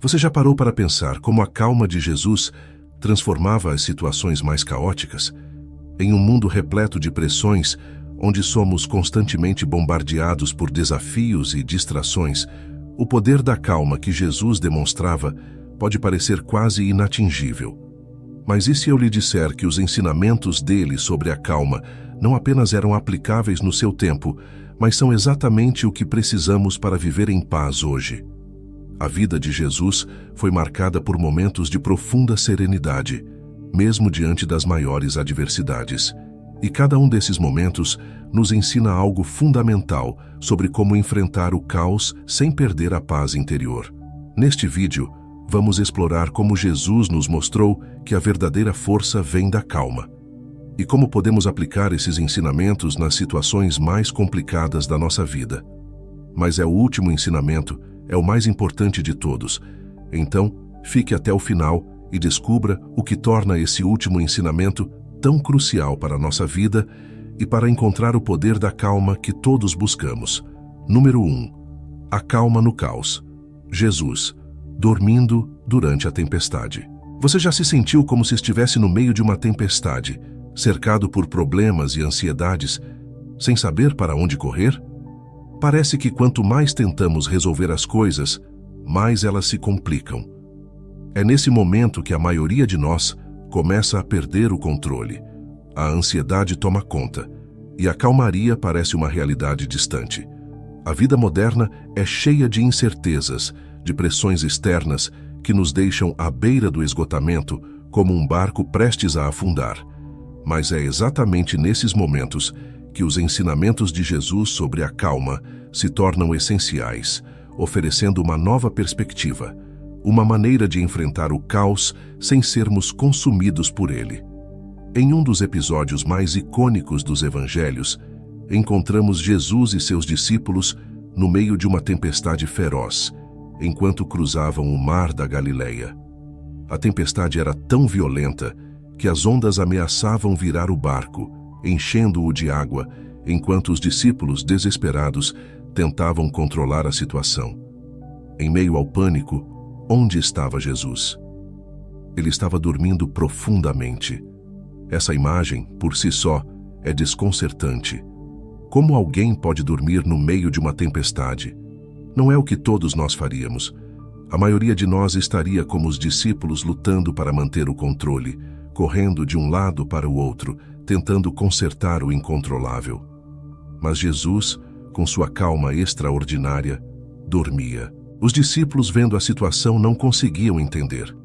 Você já parou para pensar como a calma de Jesus transformava as situações mais caóticas? Em um mundo repleto de pressões, onde somos constantemente bombardeados por desafios e distrações, o poder da calma que Jesus demonstrava pode parecer quase inatingível. Mas e se eu lhe disser que os ensinamentos dele sobre a calma não apenas eram aplicáveis no seu tempo, mas são exatamente o que precisamos para viver em paz hoje? A vida de Jesus foi marcada por momentos de profunda serenidade, mesmo diante das maiores adversidades. E cada um desses momentos nos ensina algo fundamental sobre como enfrentar o caos sem perder a paz interior. Neste vídeo, vamos explorar como Jesus nos mostrou que a verdadeira força vem da calma e como podemos aplicar esses ensinamentos nas situações mais complicadas da nossa vida. Mas é o último ensinamento, é o mais importante de todos. Então, fique até o final e descubra o que torna esse último ensinamento tão crucial para a nossa vida e para encontrar o poder da calma que todos buscamos. Número 1. A calma no caos. Jesus, dormindo durante a tempestade. Você já se sentiu como se estivesse no meio de uma tempestade, cercado por problemas e ansiedades, sem saber para onde correr? Parece que quanto mais tentamos resolver as coisas, mais elas se complicam. É nesse momento que a maioria de nós começa a perder o controle. A ansiedade toma conta e a calmaria parece uma realidade distante. A vida moderna é cheia de incertezas, de pressões externas que nos deixam à beira do esgotamento, como um barco prestes a afundar. Mas é exatamente nesses momentos que os ensinamentos de Jesus sobre a calma se tornam essenciais, oferecendo uma nova perspectiva, uma maneira de enfrentar o caos sem sermos consumidos por ele. Em um dos episódios mais icônicos dos evangelhos, encontramos Jesus e seus discípulos no meio de uma tempestade feroz, enquanto cruzavam o mar da Galileia. A tempestade era tão violenta que as ondas ameaçavam virar o barco, enchendo-o de água, enquanto os discípulos, desesperados, tentavam controlar a situação. Em meio ao pânico, onde estava Jesus? Ele estava dormindo profundamente. Essa imagem, por si só, é desconcertante. Como alguém pode dormir no meio de uma tempestade? Não é o que todos nós faríamos. A maioria de nós estaria como os discípulos lutando para manter o controle, correndo de um lado para o outro, tentando consertar o incontrolável. Mas Jesus, com sua calma extraordinária, dormia. Os discípulos, vendo a situação, não conseguiam entender.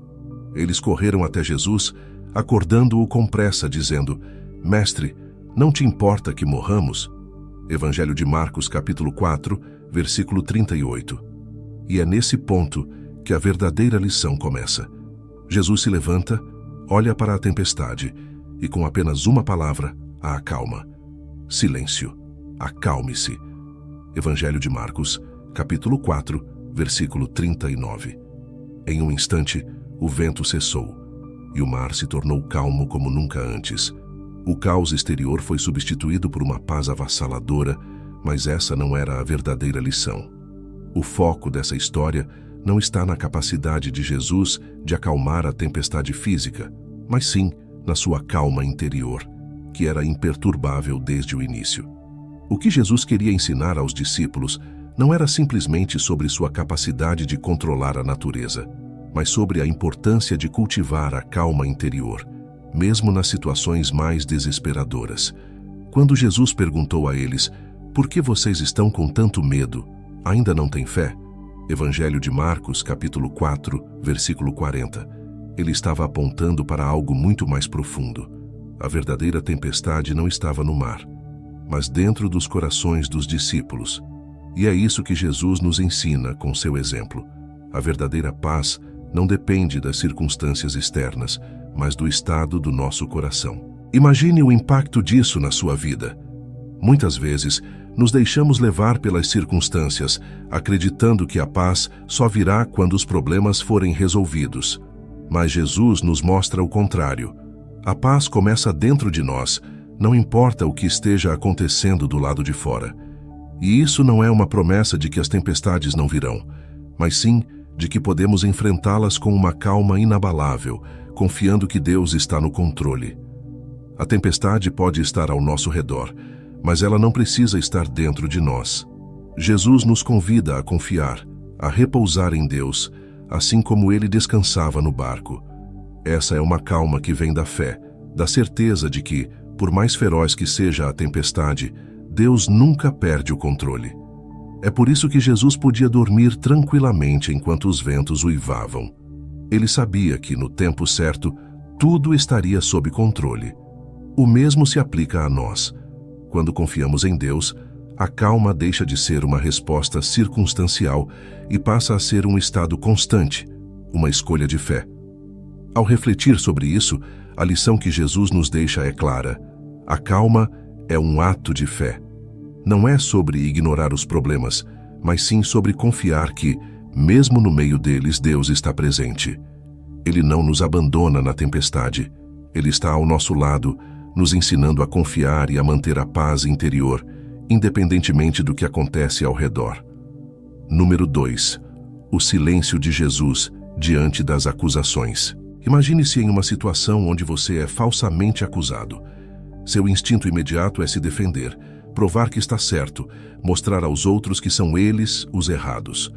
Eles correram até Jesus, acordando-o com pressa, dizendo: Mestre, não te importa que morramos? Evangelho de Marcos, capítulo 4, versículo 38. E é nesse ponto que a verdadeira lição começa. Jesus se levanta, olha para a tempestade e, com apenas uma palavra, a acalma. Silêncio. Acalme-se. Evangelho de Marcos, capítulo 4, versículo 39. Em um instante, o vento cessou e o mar se tornou calmo como nunca antes. O caos exterior foi substituído por uma paz avassaladora, mas essa não era a verdadeira lição. O foco dessa história não está na capacidade de Jesus de acalmar a tempestade física, mas sim na sua calma interior, que era imperturbável desde o início. O que Jesus queria ensinar aos discípulos não era simplesmente sobre sua capacidade de controlar a natureza, mas sobre a importância de cultivar a calma interior, mesmo nas situações mais desesperadoras. Quando Jesus perguntou a eles: por que vocês estão com tanto medo? Ainda não têm fé? Evangelho de Marcos, capítulo 4, versículo 40. Ele estava apontando para algo muito mais profundo. A verdadeira tempestade não estava no mar, mas dentro dos corações dos discípulos. E é isso que Jesus nos ensina com seu exemplo. A verdadeira paz não depende das circunstâncias externas, mas do estado do nosso coração. Imagine o impacto disso na sua vida. Muitas vezes, nos deixamos levar pelas circunstâncias, acreditando que a paz só virá quando os problemas forem resolvidos. Mas Jesus nos mostra o contrário. A paz começa dentro de nós, não importa o que esteja acontecendo do lado de fora. E isso não é uma promessa de que as tempestades não virão, mas sim de que podemos enfrentá-las com uma calma inabalável, confiando que Deus está no controle. A tempestade pode estar ao nosso redor, mas ela não precisa estar dentro de nós. Jesus nos convida a confiar, a repousar em Deus, assim como ele descansava no barco. Essa é uma calma que vem da fé, da certeza de que, por mais feroz que seja a tempestade, Deus nunca perde o controle. É por isso que Jesus podia dormir tranquilamente enquanto os ventos uivavam. Ele sabia que, no tempo certo, tudo estaria sob controle. O mesmo se aplica a nós. Quando confiamos em Deus, a calma deixa de ser uma resposta circunstancial e passa a ser um estado constante, uma escolha de fé. Ao refletir sobre isso, a lição que Jesus nos deixa é clara. A calma é um ato de fé. Não é sobre ignorar os problemas, mas sim sobre confiar que, mesmo no meio deles, Deus está presente. Ele não nos abandona na tempestade. Ele está ao nosso lado, nos ensinando a confiar e a manter a paz interior, independentemente do que acontece ao redor. Número 2. O silêncio de Jesus diante das acusações. Imagine-se em uma situação onde você é falsamente acusado. Seu instinto imediato é se defender, provar que está certo, mostrar aos outros que são eles os errados.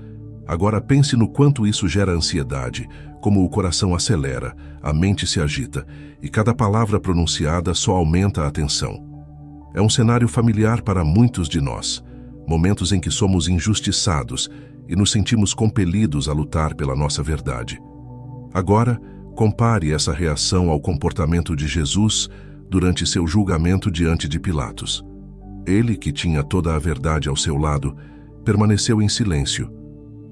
Agora pense no quanto isso gera ansiedade, como o coração acelera, a mente se agita, e cada palavra pronunciada só aumenta a tensão. É um cenário familiar para muitos de nós, momentos em que somos injustiçados e nos sentimos compelidos a lutar pela nossa verdade. Agora, compare essa reação ao comportamento de Jesus durante seu julgamento diante de Pilatos. Ele, que tinha toda a verdade ao seu lado, permaneceu em silêncio.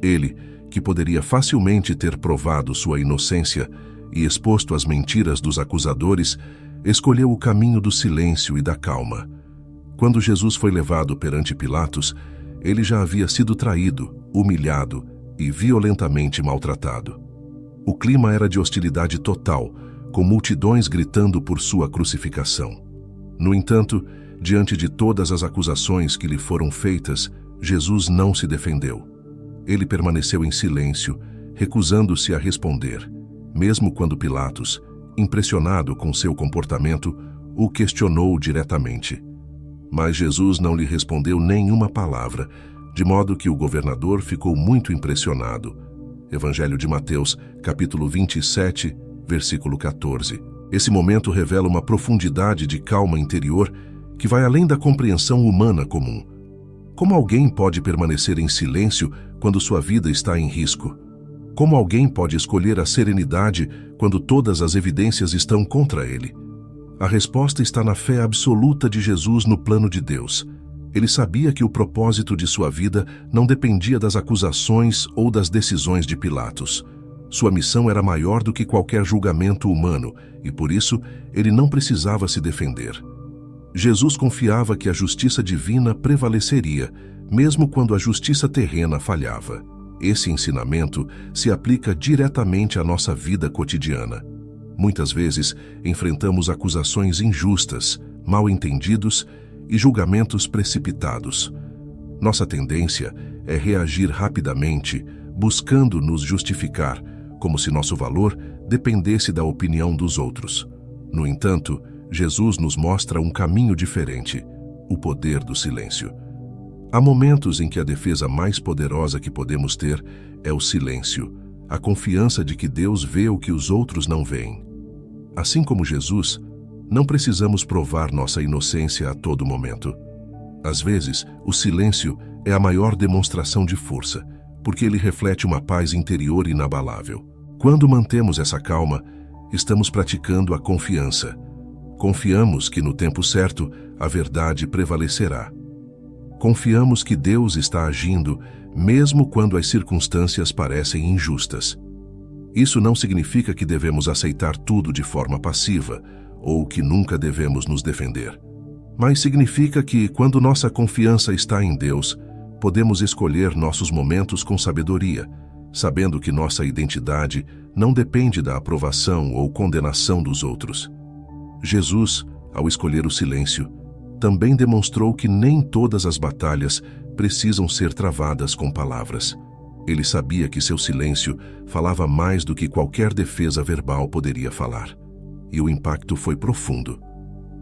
Ele, que poderia facilmente ter provado sua inocência e exposto as mentiras dos acusadores, escolheu o caminho do silêncio e da calma. Quando Jesus foi levado perante Pilatos, ele já havia sido traído, humilhado e violentamente maltratado. O clima era de hostilidade total, com multidões gritando por sua crucificação. No entanto, diante de todas as acusações que lhe foram feitas, Jesus não se defendeu. Ele permaneceu em silêncio, recusando-se a responder, mesmo quando Pilatos, impressionado com seu comportamento, o questionou diretamente. Mas Jesus não lhe respondeu nenhuma palavra, de modo que o governador ficou muito impressionado. Evangelho de Mateus, capítulo 27, versículo 14. Esse momento revela uma profundidade de calma interior que vai além da compreensão humana comum. Como alguém pode permanecer em silêncio quando sua vida está em risco? Como alguém pode escolher a serenidade quando todas as evidências estão contra ele? A resposta está na fé absoluta de Jesus no plano de Deus. Ele sabia que o propósito de sua vida não dependia das acusações ou das decisões de Pilatos. Sua missão era maior do que qualquer julgamento humano e, por isso, ele não precisava se defender. Jesus confiava que a justiça divina prevaleceria, mesmo quando a justiça terrena falhava. Esse ensinamento se aplica diretamente à nossa vida cotidiana. Muitas vezes, enfrentamos acusações injustas, mal-entendidos e julgamentos precipitados. Nossa tendência é reagir rapidamente, buscando nos justificar, como se nosso valor dependesse da opinião dos outros. No entanto, Jesus nos mostra um caminho diferente, o poder do silêncio. Há momentos em que a defesa mais poderosa que podemos ter é o silêncio, a confiança de que Deus vê o que os outros não veem. Assim como Jesus, não precisamos provar nossa inocência a todo momento. Às vezes, o silêncio é a maior demonstração de força, porque ele reflete uma paz interior inabalável. Quando mantemos essa calma, estamos praticando a confiança. Confiamos que no tempo certo a verdade prevalecerá. Confiamos que Deus está agindo, mesmo quando as circunstâncias parecem injustas. Isso não significa que devemos aceitar tudo de forma passiva, ou que nunca devemos nos defender. Mas significa que, quando nossa confiança está em Deus, podemos escolher nossos momentos com sabedoria, sabendo que nossa identidade não depende da aprovação ou condenação dos outros. Jesus, ao escolher o silêncio, também demonstrou que nem todas as batalhas precisam ser travadas com palavras. Ele sabia que seu silêncio falava mais do que qualquer defesa verbal poderia falar. E o impacto foi profundo.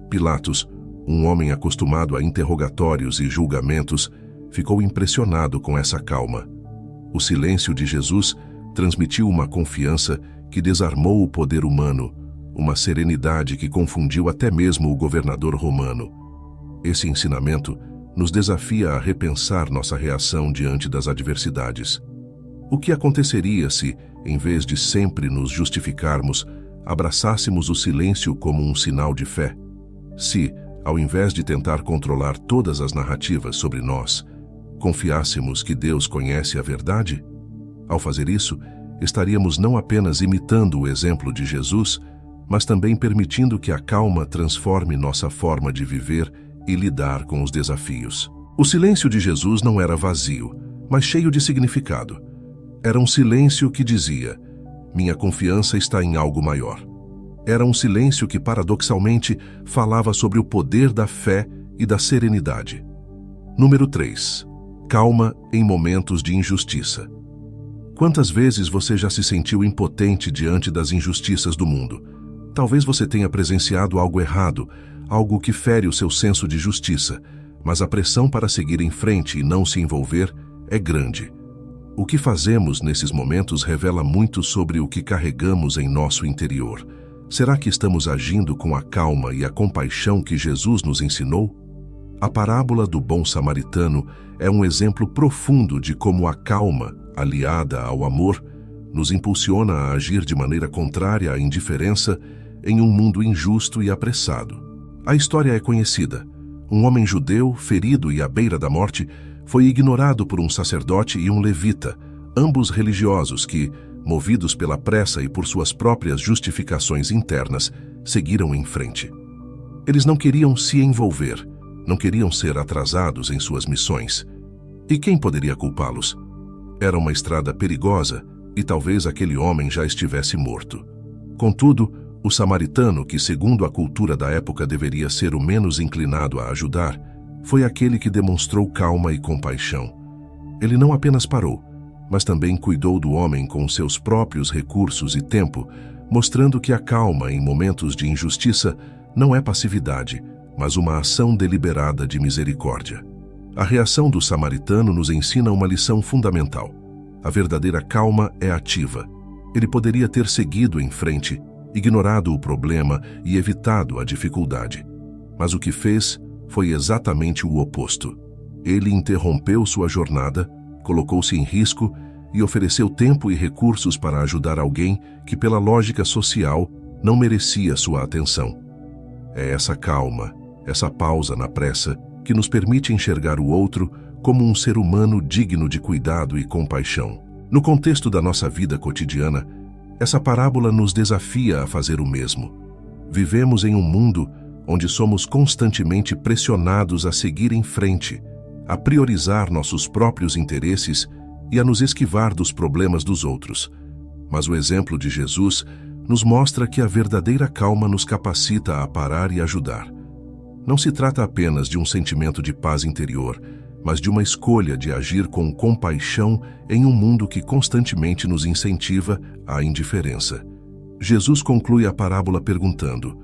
Pilatos, um homem acostumado a interrogatórios e julgamentos, ficou impressionado com essa calma. O silêncio de Jesus transmitiu uma confiança que desarmou o poder humano, uma serenidade que confundiu até mesmo o governador romano. Esse ensinamento nos desafia a repensar nossa reação diante das adversidades. O que aconteceria se, em vez de sempre nos justificarmos, abraçássemos o silêncio como um sinal de fé? Se, ao invés de tentar controlar todas as narrativas sobre nós, confiássemos que Deus conhece a verdade? Ao fazer isso, estaríamos não apenas imitando o exemplo de Jesus, mas também permitindo que a calma transforme nossa forma de viver e lidar com os desafios. O silêncio de Jesus não era vazio, mas cheio de significado. Era um silêncio que dizia: minha confiança está em algo maior. Era um silêncio que, paradoxalmente, falava sobre o poder da fé e da serenidade. Número 3. Calma em momentos de injustiça. Quantas vezes você já se sentiu impotente diante das injustiças do mundo? Talvez você tenha presenciado algo errado, algo que fere o seu senso de justiça, mas a pressão para seguir em frente e não se envolver é grande. O que fazemos nesses momentos revela muito sobre o que carregamos em nosso interior. Será que estamos agindo com a calma e a compaixão que Jesus nos ensinou? A parábola do bom samaritano é um exemplo profundo de como a calma, aliada ao amor, nos impulsiona a agir de maneira contrária à indiferença em um mundo injusto e apressado. A história é conhecida. Um homem judeu, ferido e à beira da morte, foi ignorado por um sacerdote e um levita, ambos religiosos que, movidos pela pressa e por suas próprias justificações internas, seguiram em frente. Eles não queriam se envolver, não queriam ser atrasados em suas missões. E quem poderia culpá-los? Era uma estrada perigosa e talvez aquele homem já estivesse morto. Contudo, o samaritano, que segundo a cultura da época deveria ser o menos inclinado a ajudar, foi aquele que demonstrou calma e compaixão. Ele não apenas parou, mas também cuidou do homem com seus próprios recursos e tempo, mostrando que a calma em momentos de injustiça não é passividade, mas uma ação deliberada de misericórdia. A reação do samaritano nos ensina uma lição fundamental. A verdadeira calma é ativa. Ele poderia ter seguido em frente, ignorado o problema e evitado a dificuldade. Mas o que fez foi exatamente o oposto. Ele interrompeu sua jornada, colocou-se em risco e ofereceu tempo e recursos para ajudar alguém que, pela lógica social, não merecia sua atenção. É essa calma, essa pausa na pressa, que nos permite enxergar o outro como um ser humano digno de cuidado e compaixão. No contexto da nossa vida cotidiana, essa parábola nos desafia a fazer o mesmo. Vivemos em um mundo onde somos constantemente pressionados a seguir em frente, a priorizar nossos próprios interesses e a nos esquivar dos problemas dos outros. Mas o exemplo de Jesus nos mostra que a verdadeira calma nos capacita a parar e ajudar. Não se trata apenas de um sentimento de paz interior, mas de uma escolha de agir com compaixão em um mundo que constantemente nos incentiva à indiferença. Jesus conclui a parábola perguntando: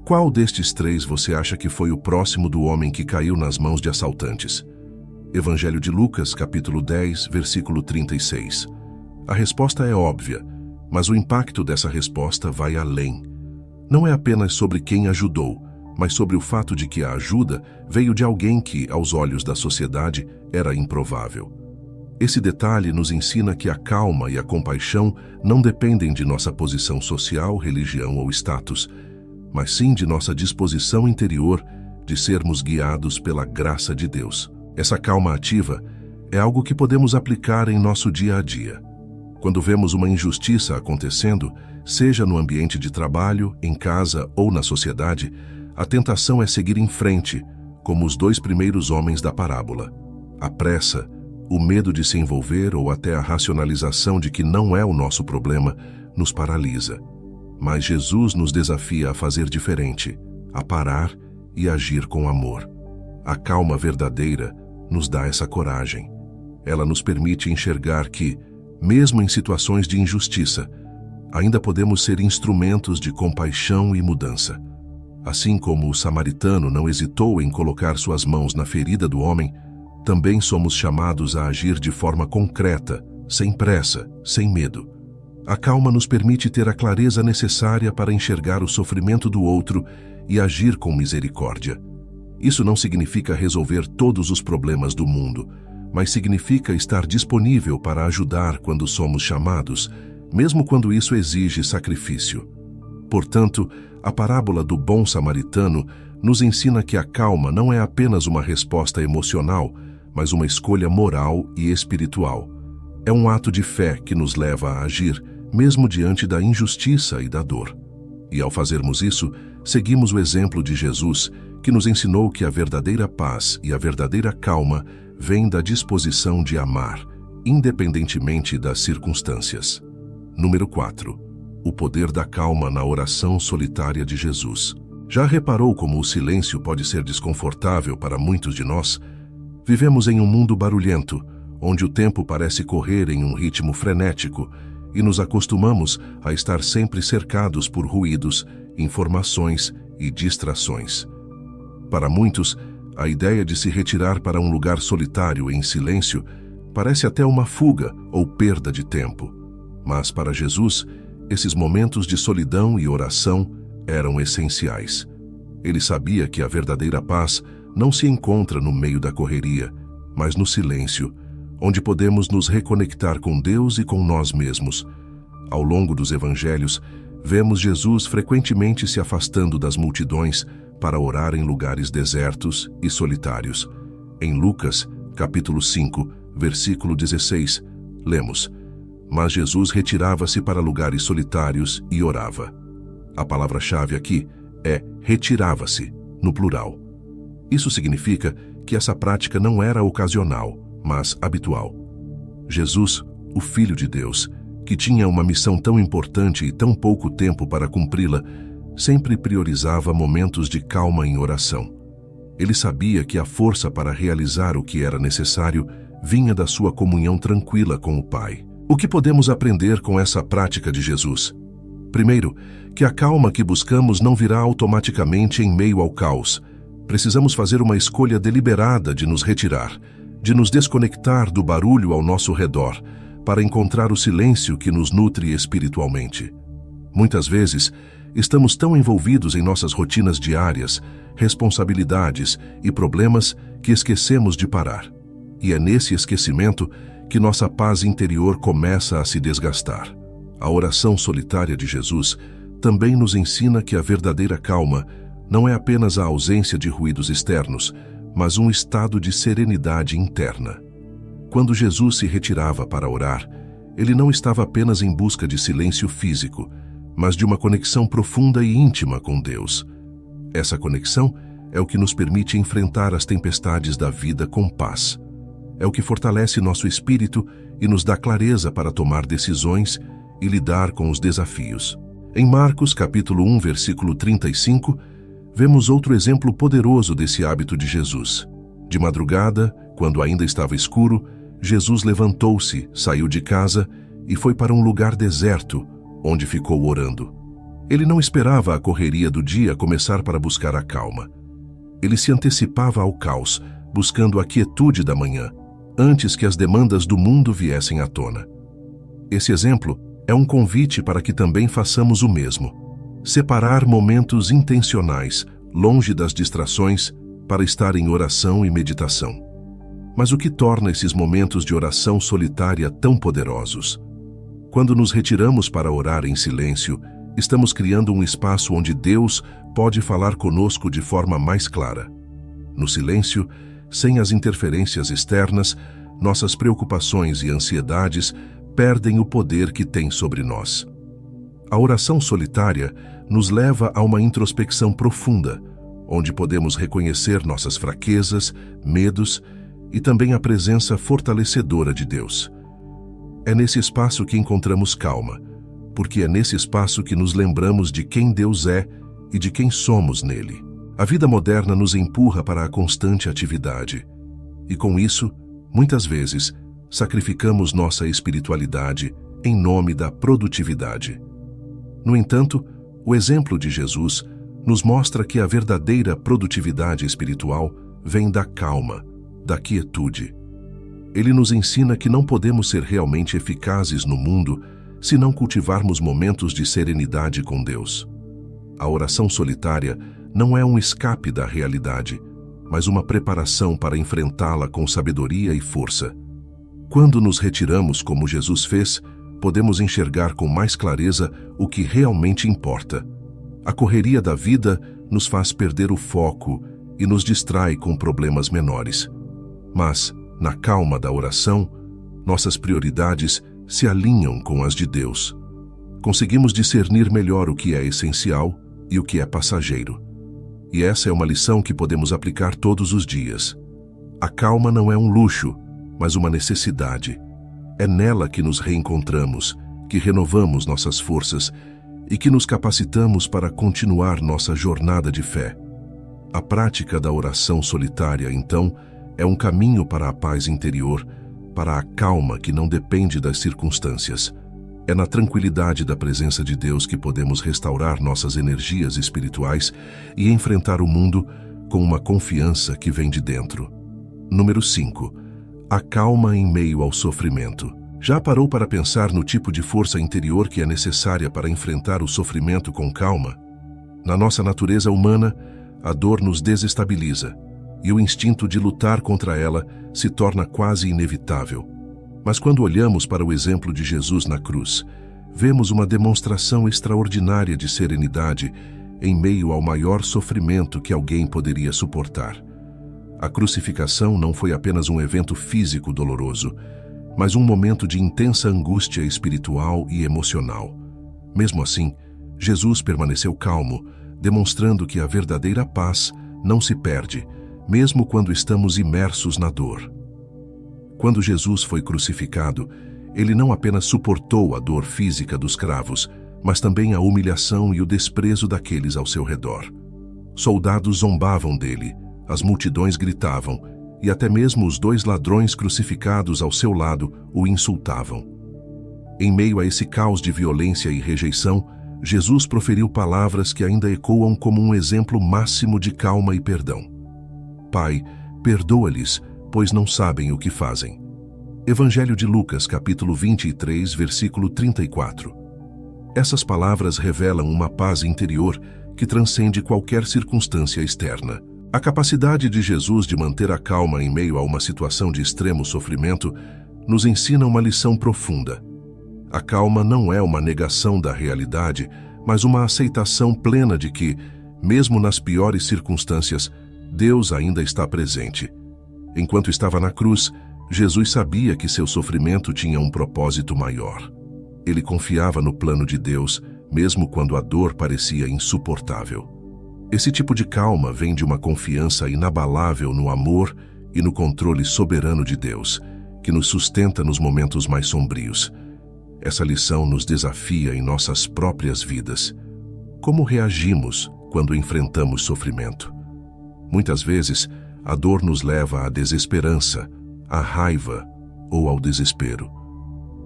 qual destes três você acha que foi o próximo do homem que caiu nas mãos de assaltantes? Evangelho de Lucas, capítulo 10, versículo 36. A resposta é óbvia, mas o impacto dessa resposta vai além. Não é apenas sobre quem ajudou, mas sobre o fato de que a ajuda veio de alguém que, aos olhos da sociedade, era improvável. Esse detalhe nos ensina que a calma e a compaixão não dependem de nossa posição social, religião ou status, mas sim de nossa disposição interior de sermos guiados pela graça de Deus. Essa calma ativa é algo que podemos aplicar em nosso dia a dia. Quando vemos uma injustiça acontecendo, seja no ambiente de trabalho, em casa ou na sociedade, a tentação é seguir em frente, como os dois primeiros homens da parábola. A pressa, o medo de se envolver ou até a racionalização de que não é o nosso problema, nos paralisa. Mas Jesus nos desafia a fazer diferente, a parar e agir com amor. A calma verdadeira nos dá essa coragem. Ela nos permite enxergar que, mesmo em situações de injustiça, ainda podemos ser instrumentos de compaixão e mudança. Assim como o samaritano não hesitou em colocar suas mãos na ferida do homem, também somos chamados a agir de forma concreta, sem pressa, sem medo. A calma nos permite ter a clareza necessária para enxergar o sofrimento do outro e agir com misericórdia. Isso não significa resolver todos os problemas do mundo, mas significa estar disponível para ajudar quando somos chamados, mesmo quando isso exige sacrifício. Portanto, a parábola do bom samaritano nos ensina que a calma não é apenas uma resposta emocional, mas uma escolha moral e espiritual. É um ato de fé que nos leva a agir, mesmo diante da injustiça e da dor. E ao fazermos isso, seguimos o exemplo de Jesus, que nos ensinou que a verdadeira paz e a verdadeira calma vêm da disposição de amar, independentemente das circunstâncias. Número 4. O poder da calma na oração solitária de Jesus. Já reparou como o silêncio pode ser desconfortável para muitos de nós? Vivemos em um mundo barulhento, onde o tempo parece correr em um ritmo frenético, e nos acostumamos a estar sempre cercados por ruídos, informações e distrações. Para muitos, a ideia de se retirar para um lugar solitário em silêncio parece até uma fuga ou perda de tempo. Mas para Jesus, esses momentos de solidão e oração eram essenciais. Ele sabia que a verdadeira paz não se encontra no meio da correria, mas no silêncio, onde podemos nos reconectar com Deus e com nós mesmos. Ao longo dos evangelhos, vemos Jesus frequentemente se afastando das multidões para orar em lugares desertos e solitários. Em Lucas, capítulo 5, versículo 16, lemos: "Mas Jesus retirava-se para lugares solitários e orava." A palavra-chave aqui é retirava-se, no plural. Isso significa que essa prática não era ocasional, mas habitual. Jesus, o Filho de Deus, que tinha uma missão tão importante e tão pouco tempo para cumpri-la, sempre priorizava momentos de calma em oração. Ele sabia que a força para realizar o que era necessário vinha da sua comunhão tranquila com o Pai. O que podemos aprender com essa prática de Jesus? Primeiro, que a calma que buscamos não virá automaticamente em meio ao caos. Precisamos fazer uma escolha deliberada de nos retirar, de nos desconectar do barulho ao nosso redor, para encontrar o silêncio que nos nutre espiritualmente. Muitas vezes, estamos tão envolvidos em nossas rotinas diárias, responsabilidades e problemas que esquecemos de parar. E é nesse esquecimento que nossa paz interior começa a se desgastar. A oração solitária de Jesus também nos ensina que a verdadeira calma não é apenas a ausência de ruídos externos, mas um estado de serenidade interna. Quando Jesus se retirava para orar, ele não estava apenas em busca de silêncio físico, mas de uma conexão profunda e íntima com Deus. Essa conexão é o que nos permite enfrentar as tempestades da vida com paz. É o que fortalece nosso espírito e nos dá clareza para tomar decisões e lidar com os desafios. Em Marcos, capítulo 1, versículo 35, vemos outro exemplo poderoso desse hábito de Jesus. De madrugada, quando ainda estava escuro, Jesus levantou-se, saiu de casa e foi para um lugar deserto, onde ficou orando. Ele não esperava a correria do dia começar para buscar a calma. Ele se antecipava ao caos, buscando a quietude da manhã, antes que as demandas do mundo viessem à tona. Esse exemplo é um convite para que também façamos o mesmo. Separar momentos intencionais, longe das distrações, para estar em oração e meditação. Mas o que torna esses momentos de oração solitária tão poderosos? Quando nos retiramos para orar em silêncio, estamos criando um espaço onde Deus pode falar conosco de forma mais clara. No silêncio, sem as interferências externas, nossas preocupações e ansiedades perdem o poder que têm sobre nós. A oração solitária nos leva a uma introspecção profunda, onde podemos reconhecer nossas fraquezas, medos e também a presença fortalecedora de Deus. É nesse espaço que encontramos calma, porque é nesse espaço que nos lembramos de quem Deus é e de quem somos nele. A vida moderna nos empurra para a constante atividade. E com isso, muitas vezes, sacrificamos nossa espiritualidade em nome da produtividade. No entanto, o exemplo de Jesus nos mostra que a verdadeira produtividade espiritual vem da calma, da quietude. Ele nos ensina que não podemos ser realmente eficazes no mundo se não cultivarmos momentos de serenidade com Deus. A oração solitária não é um escape da realidade, mas uma preparação para enfrentá-la com sabedoria e força. Quando nos retiramos como Jesus fez, podemos enxergar com mais clareza o que realmente importa. A correria da vida nos faz perder o foco e nos distrai com problemas menores. Mas, na calma da oração, nossas prioridades se alinham com as de Deus. Conseguimos discernir melhor o que é essencial e o que é passageiro. E essa é uma lição que podemos aplicar todos os dias. A calma não é um luxo, mas uma necessidade. É nela que nos reencontramos, que renovamos nossas forças e que nos capacitamos para continuar nossa jornada de fé. A prática da oração solitária, então, é um caminho para a paz interior, para a calma que não depende das circunstâncias. É na tranquilidade da presença de Deus que podemos restaurar nossas energias espirituais e enfrentar o mundo com uma confiança que vem de dentro. Número 5. A calma em meio ao sofrimento. Já parou para pensar no tipo de força interior que é necessária para enfrentar o sofrimento com calma? Na nossa natureza humana, a dor nos desestabiliza e o instinto de lutar contra ela se torna quase inevitável. Mas quando olhamos para o exemplo de Jesus na cruz, vemos uma demonstração extraordinária de serenidade em meio ao maior sofrimento que alguém poderia suportar. A crucificação não foi apenas um evento físico doloroso, mas um momento de intensa angústia espiritual e emocional. Mesmo assim, Jesus permaneceu calmo, demonstrando que a verdadeira paz não se perde, mesmo quando estamos imersos na dor. Quando Jesus foi crucificado, ele não apenas suportou a dor física dos cravos, mas também a humilhação e o desprezo daqueles ao seu redor. Soldados zombavam dele, as multidões gritavam, e até mesmo os 2 ladrões crucificados ao seu lado o insultavam. Em meio a esse caos de violência e rejeição, Jesus proferiu palavras que ainda ecoam como um exemplo máximo de calma e perdão. Pai, perdoa-lhes, pois não sabem o que fazem. Evangelho de Lucas, capítulo 23, versículo 34. Essas palavras revelam uma paz interior que transcende qualquer circunstância externa. A capacidade de Jesus de manter a calma em meio a uma situação de extremo sofrimento nos ensina uma lição profunda. A calma não é uma negação da realidade, mas uma aceitação plena de que, mesmo nas piores circunstâncias, Deus ainda está presente. Enquanto estava na cruz, Jesus sabia que seu sofrimento tinha um propósito maior. Ele confiava no plano de Deus, mesmo quando a dor parecia insuportável. Esse tipo de calma vem de uma confiança inabalável no amor e no controle soberano de Deus, que nos sustenta nos momentos mais sombrios. Essa lição nos desafia em nossas próprias vidas. Como reagimos quando enfrentamos sofrimento? Muitas vezes, a dor nos leva à desesperança, à raiva ou ao desespero.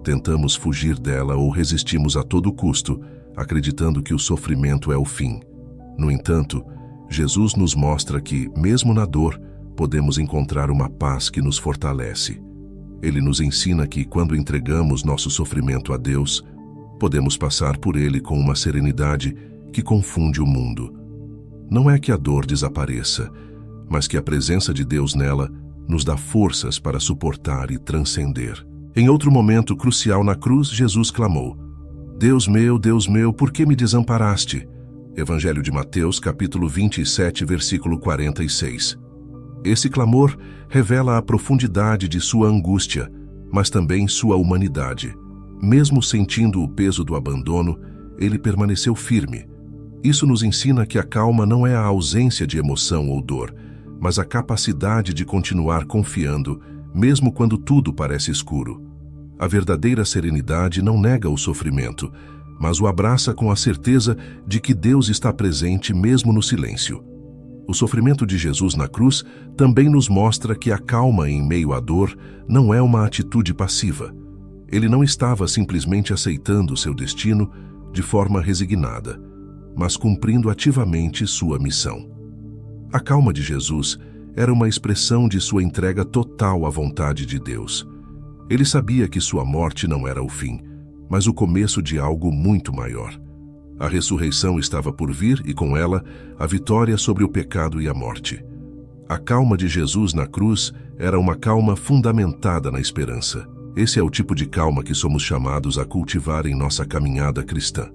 Tentamos fugir dela ou resistimos a todo custo, acreditando que o sofrimento é o fim. No entanto, Jesus nos mostra que, mesmo na dor, podemos encontrar uma paz que nos fortalece. Ele nos ensina que, quando entregamos nosso sofrimento a Deus, podemos passar por ele com uma serenidade que confunde o mundo. Não é que a dor desapareça, mas que a presença de Deus nela nos dá forças para suportar e transcender. Em outro momento crucial na cruz, Jesus clamou: Deus meu, por que me desamparaste? Evangelho de Mateus, capítulo 27, versículo 46. Esse clamor revela a profundidade de sua angústia, mas também sua humanidade. Mesmo sentindo o peso do abandono, ele permaneceu firme. Isso nos ensina que a calma não é a ausência de emoção ou dor, mas a capacidade de continuar confiando, mesmo quando tudo parece escuro. A verdadeira serenidade não nega o sofrimento, mas o abraça com a certeza de que Deus está presente mesmo no silêncio. O sofrimento de Jesus na cruz também nos mostra que a calma em meio à dor não é uma atitude passiva. Ele não estava simplesmente aceitando seu destino de forma resignada, mas cumprindo ativamente sua missão. A calma de Jesus era uma expressão de sua entrega total à vontade de Deus. Ele sabia que sua morte não era o fim, mas o começo de algo muito maior. A ressurreição estava por vir e, com ela, a vitória sobre o pecado e a morte. A calma de Jesus na cruz era uma calma fundamentada na esperança. Esse é o tipo de calma que somos chamados a cultivar em nossa caminhada cristã.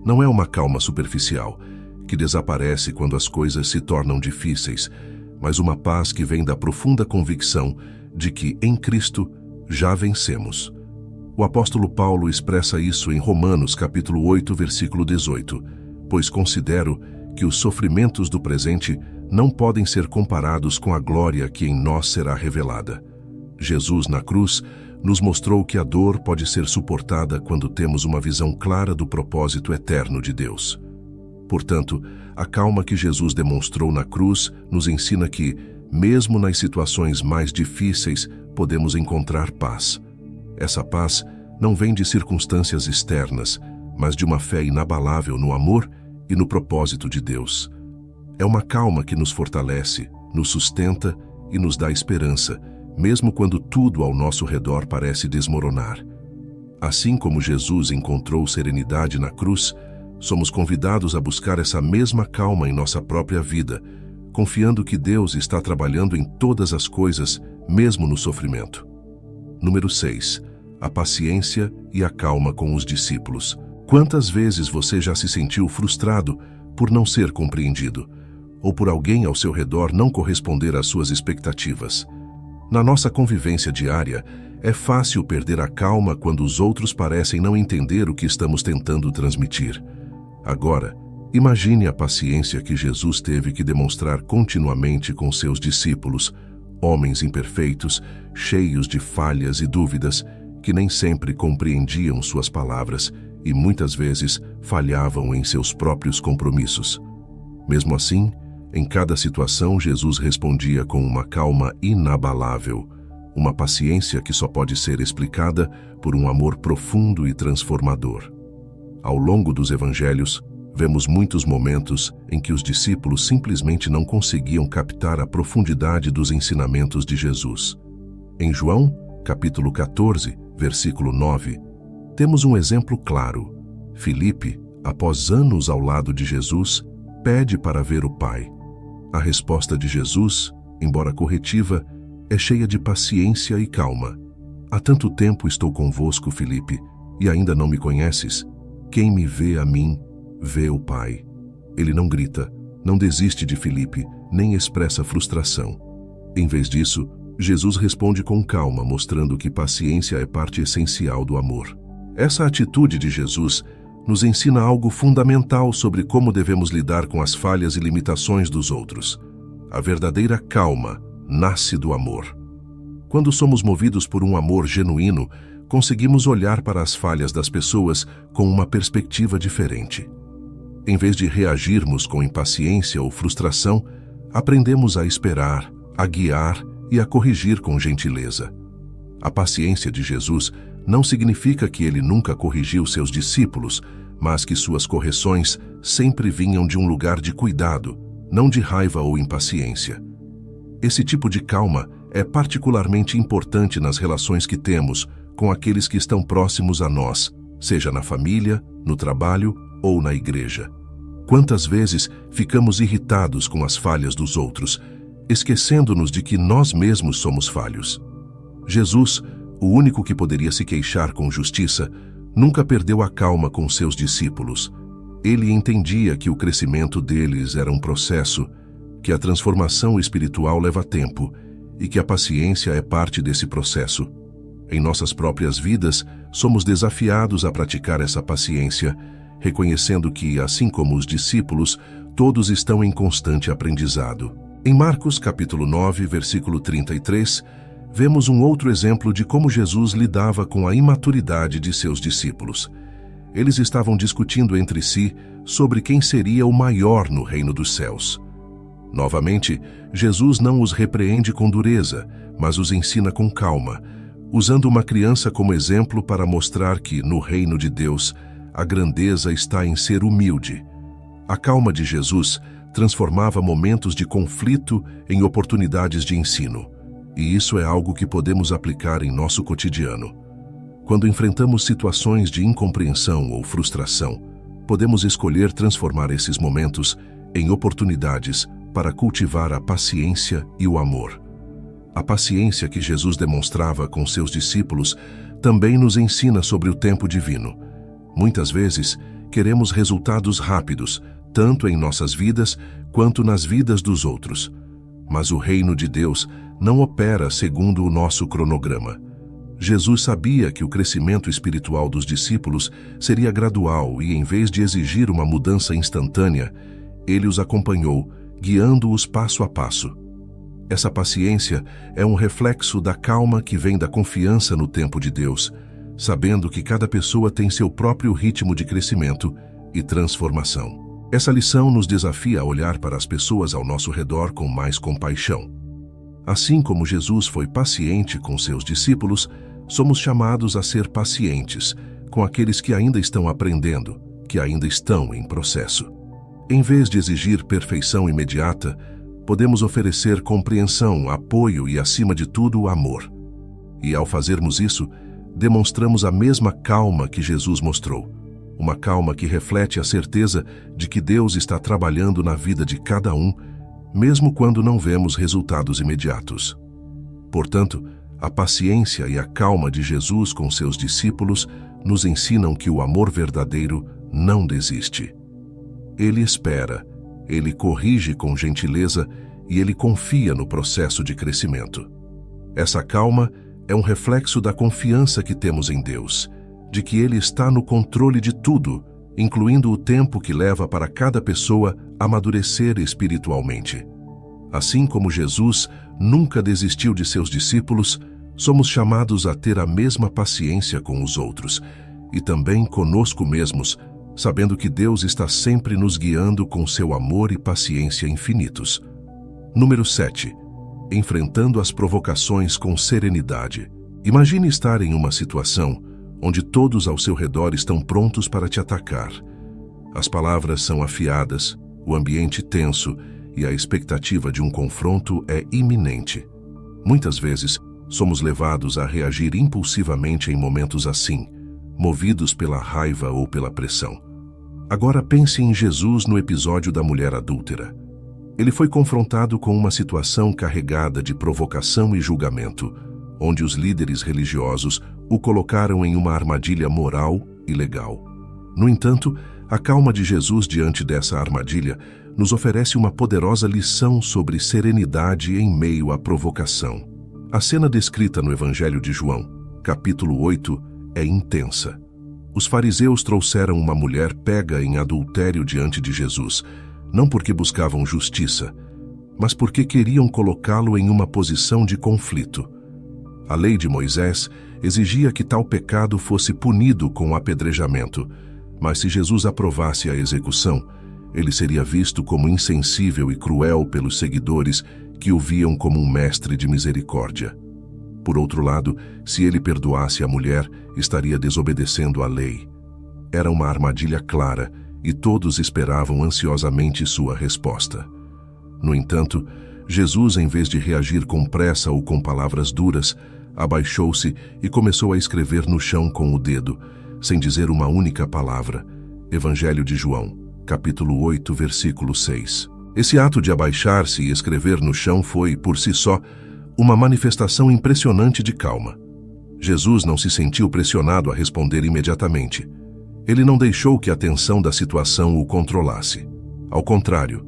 Não é uma calma superficial, que desaparece quando as coisas se tornam difíceis, mas uma paz que vem da profunda convicção de que, em Cristo, já vencemos. O apóstolo Paulo expressa isso em Romanos capítulo 8, versículo 18, pois considero que os sofrimentos do presente não podem ser comparados com a glória que em nós será revelada. Jesus, na cruz, nos mostrou que a dor pode ser suportada quando temos uma visão clara do propósito eterno de Deus. Portanto, a calma que Jesus demonstrou na cruz nos ensina que, mesmo nas situações mais difíceis, podemos encontrar paz. Essa paz não vem de circunstâncias externas, mas de uma fé inabalável no amor e no propósito de Deus. É uma calma que nos fortalece, nos sustenta e nos dá esperança, mesmo quando tudo ao nosso redor parece desmoronar. Assim como Jesus encontrou serenidade na cruz, somos convidados a buscar essa mesma calma em nossa própria vida, confiando que Deus está trabalhando em todas as coisas, mesmo no sofrimento. Número 6. A paciência e a calma com os discípulos. Quantas vezes você já se sentiu frustrado por não ser compreendido, ou por alguém ao seu redor não corresponder às suas expectativas? Na nossa convivência diária, é fácil perder a calma quando os outros parecem não entender o que estamos tentando transmitir. Agora, imagine a paciência que Jesus teve que demonstrar continuamente com seus discípulos, homens imperfeitos, cheios de falhas e dúvidas, que nem sempre compreendiam suas palavras e muitas vezes falhavam em seus próprios compromissos. Mesmo assim, em cada situação, Jesus respondia com uma calma inabalável, uma paciência que só pode ser explicada por um amor profundo e transformador. Ao longo dos evangelhos, vemos muitos momentos em que os discípulos simplesmente não conseguiam captar a profundidade dos ensinamentos de Jesus. Em João, capítulo 14, versículo 9, temos um exemplo claro. Filipe, após anos ao lado de Jesus, pede para ver o Pai. A resposta de Jesus, embora corretiva, é cheia de paciência e calma. Há tanto tempo estou convosco, Filipe, e ainda não me conheces? Quem me vê a mim, vê o Pai. Ele não grita, não desiste de Filipe, nem expressa frustração. Em vez disso, Jesus responde com calma, mostrando que paciência é parte essencial do amor. Essa atitude de Jesus nos ensina algo fundamental sobre como devemos lidar com as falhas e limitações dos outros. A verdadeira calma nasce do amor. Quando somos movidos por um amor genuíno, conseguimos olhar para as falhas das pessoas com uma perspectiva diferente. Em vez de reagirmos com impaciência ou frustração, aprendemos a esperar, a guiar e a corrigir com gentileza. A paciência de Jesus não significa que ele nunca corrigiu seus discípulos, mas que suas correções sempre vinham de um lugar de cuidado, não de raiva ou impaciência. Esse tipo de calma é particularmente importante nas relações que temos com aqueles que estão próximos a nós, seja na família, no trabalho ou na igreja. Quantas vezes ficamos irritados com as falhas dos outros, esquecendo-nos de que nós mesmos somos falhos. Jesus, o único que poderia se queixar com justiça, nunca perdeu a calma com seus discípulos. Ele entendia que o crescimento deles era um processo, que a transformação espiritual leva tempo e que a paciência é parte desse processo. Em nossas próprias vidas, somos desafiados a praticar essa paciência, reconhecendo que, assim como os discípulos, todos estão em constante aprendizado. Em Marcos capítulo 9, versículo 33, vemos um outro exemplo de como Jesus lidava com a imaturidade de seus discípulos. Eles estavam discutindo entre si sobre quem seria o maior no reino dos céus. Novamente, Jesus não os repreende com dureza, mas os ensina com calma, usando uma criança como exemplo para mostrar que, no reino de Deus, a grandeza está em ser humilde. A calma de Jesus transformava momentos de conflito em oportunidades de ensino, e isso é algo que podemos aplicar em nosso cotidiano. Quando enfrentamos situações de incompreensão ou frustração, podemos escolher transformar esses momentos em oportunidades para cultivar a paciência e o amor. A paciência que Jesus demonstrava com seus discípulos também nos ensina sobre o tempo divino. Muitas vezes, queremos resultados rápidos, tanto em nossas vidas quanto nas vidas dos outros. Mas o reino de Deus não opera segundo o nosso cronograma. Jesus sabia que o crescimento espiritual dos discípulos seria gradual e, em vez de exigir uma mudança instantânea, ele os acompanhou, guiando-os passo a passo. Essa paciência é um reflexo da calma que vem da confiança no tempo de Deus, sabendo que cada pessoa tem seu próprio ritmo de crescimento e transformação. Essa lição nos desafia a olhar para as pessoas ao nosso redor com mais compaixão. Assim como Jesus foi paciente com seus discípulos, somos chamados a ser pacientes com aqueles que ainda estão aprendendo, que ainda estão em processo. Em vez de exigir perfeição imediata, podemos oferecer compreensão, apoio e, acima de tudo, amor. E ao fazermos isso, demonstramos a mesma calma que Jesus mostrou. Uma calma que reflete a certeza de que Deus está trabalhando na vida de cada um, mesmo quando não vemos resultados imediatos. Portanto, a paciência e a calma de Jesus com seus discípulos nos ensinam que o amor verdadeiro não desiste. Ele espera, ele corrige com gentileza e ele confia no processo de crescimento. Essa calma é um reflexo da confiança que temos em Deus, de que Ele está no controle de tudo, incluindo o tempo que leva para cada pessoa amadurecer espiritualmente. Assim como Jesus nunca desistiu de seus discípulos, somos chamados a ter a mesma paciência com os outros e também conosco mesmos, sabendo que Deus está sempre nos guiando com seu amor e paciência infinitos. Número 7. Enfrentando as provocações com serenidade. Imagine estar em uma situação onde todos ao seu redor estão prontos para te atacar. As palavras são afiadas, o ambiente tenso e a expectativa de um confronto é iminente. Muitas vezes, somos levados a reagir impulsivamente em momentos assim, movidos pela raiva ou pela pressão. Agora pense em Jesus no episódio da mulher adúltera. Ele foi confrontado com uma situação carregada de provocação e julgamento, onde os líderes religiosos o colocaram em uma armadilha moral e legal. No entanto, a calma de Jesus diante dessa armadilha nos oferece uma poderosa lição sobre serenidade em meio à provocação. A cena descrita no Evangelho de João, capítulo 8, é intensa. Os fariseus trouxeram uma mulher pega em adultério diante de Jesus, não porque buscavam justiça, mas porque queriam colocá-lo em uma posição de conflito. A lei de Moisés exigia que tal pecado fosse punido com apedrejamento, mas se Jesus aprovasse a execução, ele seria visto como insensível e cruel pelos seguidores que o viam como um mestre de misericórdia. Por outro lado, se ele perdoasse a mulher, estaria desobedecendo à lei. Era uma armadilha clara e todos esperavam ansiosamente sua resposta. No entanto, Jesus, em vez de reagir com pressa ou com palavras duras, abaixou-se e começou a escrever no chão com o dedo, sem dizer uma única palavra. Evangelho de João, capítulo 8, versículo 6. Esse ato de abaixar-se e escrever no chão foi, por si só, uma manifestação impressionante de calma. Jesus não se sentiu pressionado a responder imediatamente. Ele não deixou que a tensão da situação o controlasse. Ao contrário,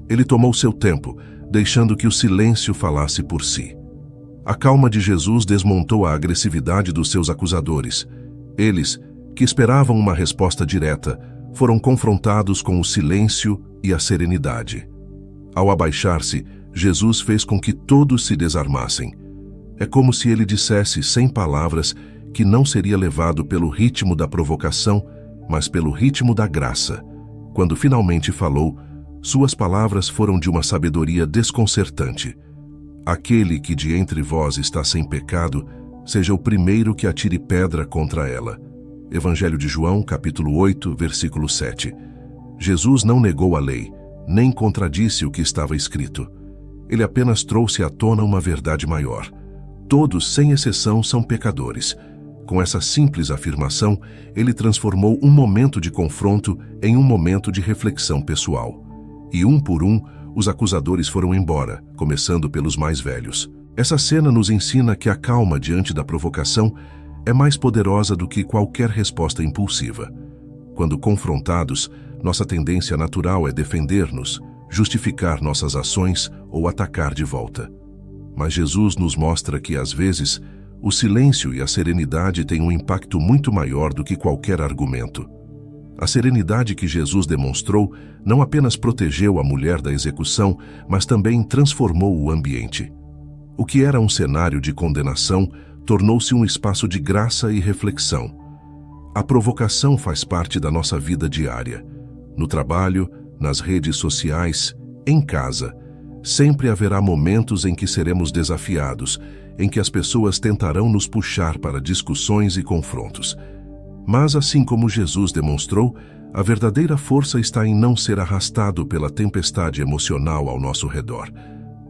ele tomou seu tempo, deixando que o silêncio falasse por si. A calma de Jesus desmontou a agressividade dos seus acusadores. Eles, que esperavam uma resposta direta, foram confrontados com o silêncio e a serenidade. Ao abaixar-se, Jesus fez com que todos se desarmassem. É como se ele dissesse sem palavras que não seria levado pelo ritmo da provocação, mas pelo ritmo da graça. Quando finalmente falou, Suas palavras foram de uma sabedoria desconcertante. Aquele que de entre vós está sem pecado, seja o primeiro que atire pedra contra ela. Evangelho de João, capítulo 8, versículo 7. Jesus não negou a lei, nem contradisse o que estava escrito. Ele apenas trouxe à tona uma verdade maior. Todos, sem exceção, são pecadores. Com essa simples afirmação, ele transformou um momento de confronto em um momento de reflexão pessoal. E um por um, os acusadores foram embora, começando pelos mais velhos. Essa cena nos ensina que a calma diante da provocação é mais poderosa do que qualquer resposta impulsiva. Quando confrontados, nossa tendência natural é defender-nos, justificar nossas ações ou atacar de volta. Mas Jesus nos mostra que, às vezes, o silêncio e a serenidade têm um impacto muito maior do que qualquer argumento. A serenidade que Jesus demonstrou não apenas protegeu a mulher da execução, mas também transformou o ambiente. O que era um cenário de condenação tornou-se um espaço de graça e reflexão. A provocação faz parte da nossa vida diária. No trabalho, nas redes sociais, em casa, sempre haverá momentos em que seremos desafiados, em que as pessoas tentarão nos puxar para discussões e confrontos. Mas, assim como Jesus demonstrou, a verdadeira força está em não ser arrastado pela tempestade emocional ao nosso redor.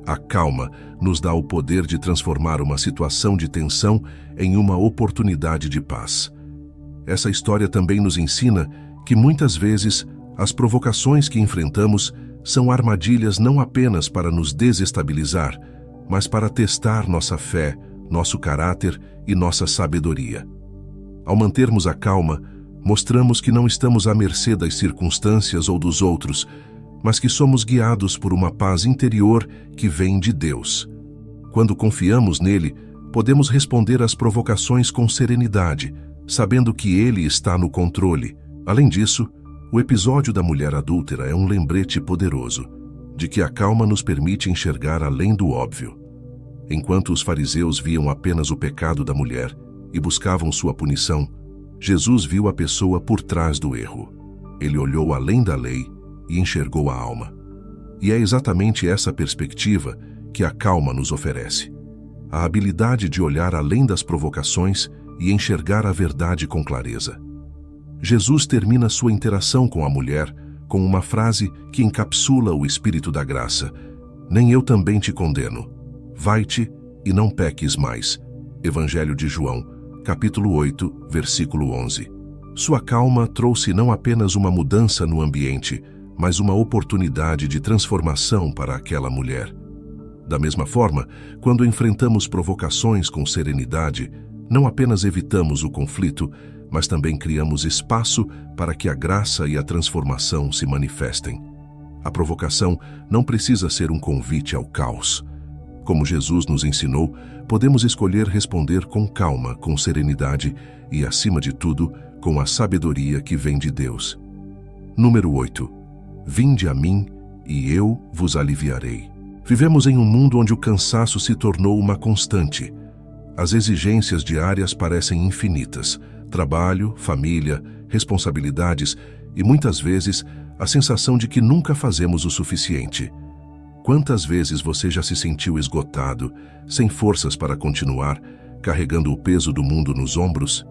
A calma nos dá o poder de transformar uma situação de tensão em uma oportunidade de paz. Essa história também nos ensina que, muitas vezes, as provocações que enfrentamos são armadilhas não apenas para nos desestabilizar, mas para testar nossa fé, nosso caráter e nossa sabedoria. Ao mantermos a calma, mostramos que não estamos à mercê das circunstâncias ou dos outros, mas que somos guiados por uma paz interior que vem de Deus. Quando confiamos nele, podemos responder às provocações com serenidade, sabendo que ele está no controle. Além disso, o episódio da mulher adúltera é um lembrete poderoso de que a calma nos permite enxergar além do óbvio. Enquanto os fariseus viam apenas o pecado da mulher e buscavam sua punição, Jesus viu a pessoa por trás do erro. Ele olhou além da lei e enxergou a alma. E é exatamente essa perspectiva que a calma nos oferece. A habilidade de olhar além das provocações e enxergar a verdade com clareza. Jesus termina sua interação com a mulher com uma frase que encapsula o espírito da graça: "Nem eu também te condeno. Vai-te e não peques mais." Evangelho de João, capítulo 8, versículo 11. Sua calma trouxe não apenas uma mudança no ambiente, mas uma oportunidade de transformação para aquela mulher. Da mesma forma, quando enfrentamos provocações com serenidade, não apenas evitamos o conflito, mas também criamos espaço para que a graça e a transformação se manifestem. A provocação não precisa ser um convite ao caos. Como Jesus nos ensinou, podemos escolher responder com calma, com serenidade e, acima de tudo, com a sabedoria que vem de Deus. Número 8. Vinde a mim e eu vos aliviarei. Vivemos em um mundo onde o cansaço se tornou uma constante. As exigências diárias parecem infinitas. Trabalho, família, responsabilidades e, muitas vezes, a sensação de que nunca fazemos o suficiente. Quantas vezes você já se sentiu esgotado, sem forças para continuar, carregando o peso do mundo nos ombros?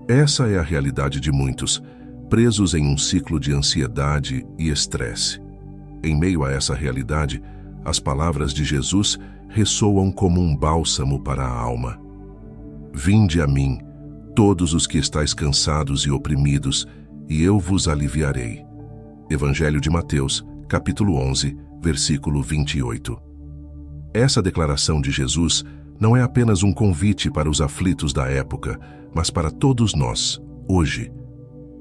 Essa é a realidade de muitos, presos em um ciclo de ansiedade e estresse. Em meio a essa realidade, as palavras de Jesus ressoam como um bálsamo para a alma. Vinde a mim, todos os que estáis cansados e oprimidos, e eu vos aliviarei. Evangelho de Mateus, capítulo 11, versículo 28. Essa declaração de Jesus não é apenas um convite para os aflitos da época, mas para todos nós, hoje.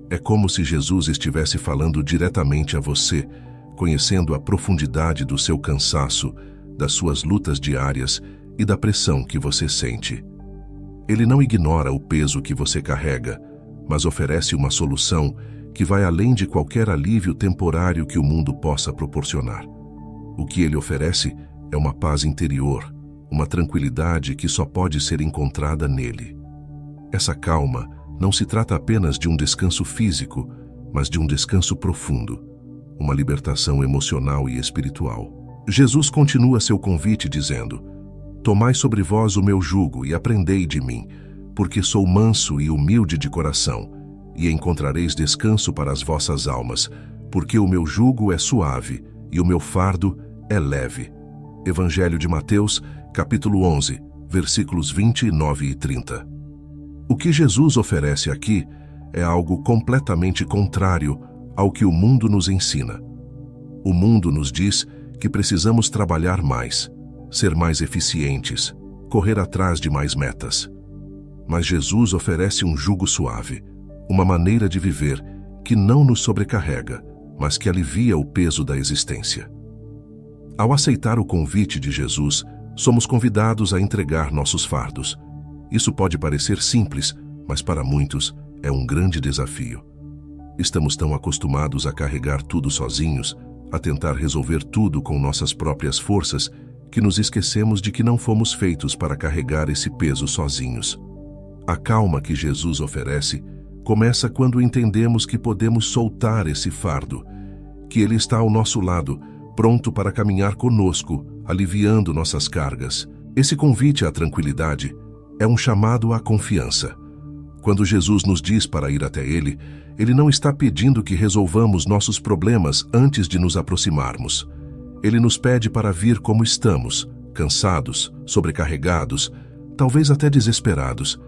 É como se Jesus estivesse falando diretamente a você, conhecendo a profundidade do seu cansaço, das suas lutas diárias e da pressão que você sente. Ele não ignora o peso que você carrega, mas oferece uma solução que vai além de qualquer alívio temporário que o mundo possa proporcionar. O que ele oferece é uma paz interior, uma tranquilidade que só pode ser encontrada nele. Essa calma não se trata apenas de um descanso físico, mas de um descanso profundo, uma libertação emocional e espiritual. Jesus continua seu convite dizendo: Tomai sobre vós o meu jugo e aprendei de mim, porque sou manso e humilde de coração, e encontrareis descanso para as vossas almas, porque o meu jugo é suave e o meu fardo é leve. Evangelho de Mateus, capítulo 11, versículos 29 e 30. O que Jesus oferece aqui é algo completamente contrário ao que o mundo nos ensina. O mundo nos diz que precisamos trabalhar mais, ser mais eficientes, correr atrás de mais metas. Mas Jesus oferece um jugo suave, uma maneira de viver que não nos sobrecarrega, mas que alivia o peso da existência. Ao aceitar o convite de Jesus, somos convidados a entregar nossos fardos. Isso pode parecer simples, mas para muitos é um grande desafio. Estamos tão acostumados a carregar tudo sozinhos, a tentar resolver tudo com nossas próprias forças, que nos esquecemos de que não fomos feitos para carregar esse peso sozinhos. A calma que Jesus oferece começa quando entendemos que podemos soltar esse fardo, que Ele está ao nosso lado, pronto para caminhar conosco, aliviando nossas cargas. Esse convite à tranquilidade é um chamado à confiança. Quando Jesus nos diz para ir até Ele, Ele não está pedindo que resolvamos nossos problemas antes de nos aproximarmos. Ele nos pede para vir como estamos, cansados, sobrecarregados, talvez até desesperados,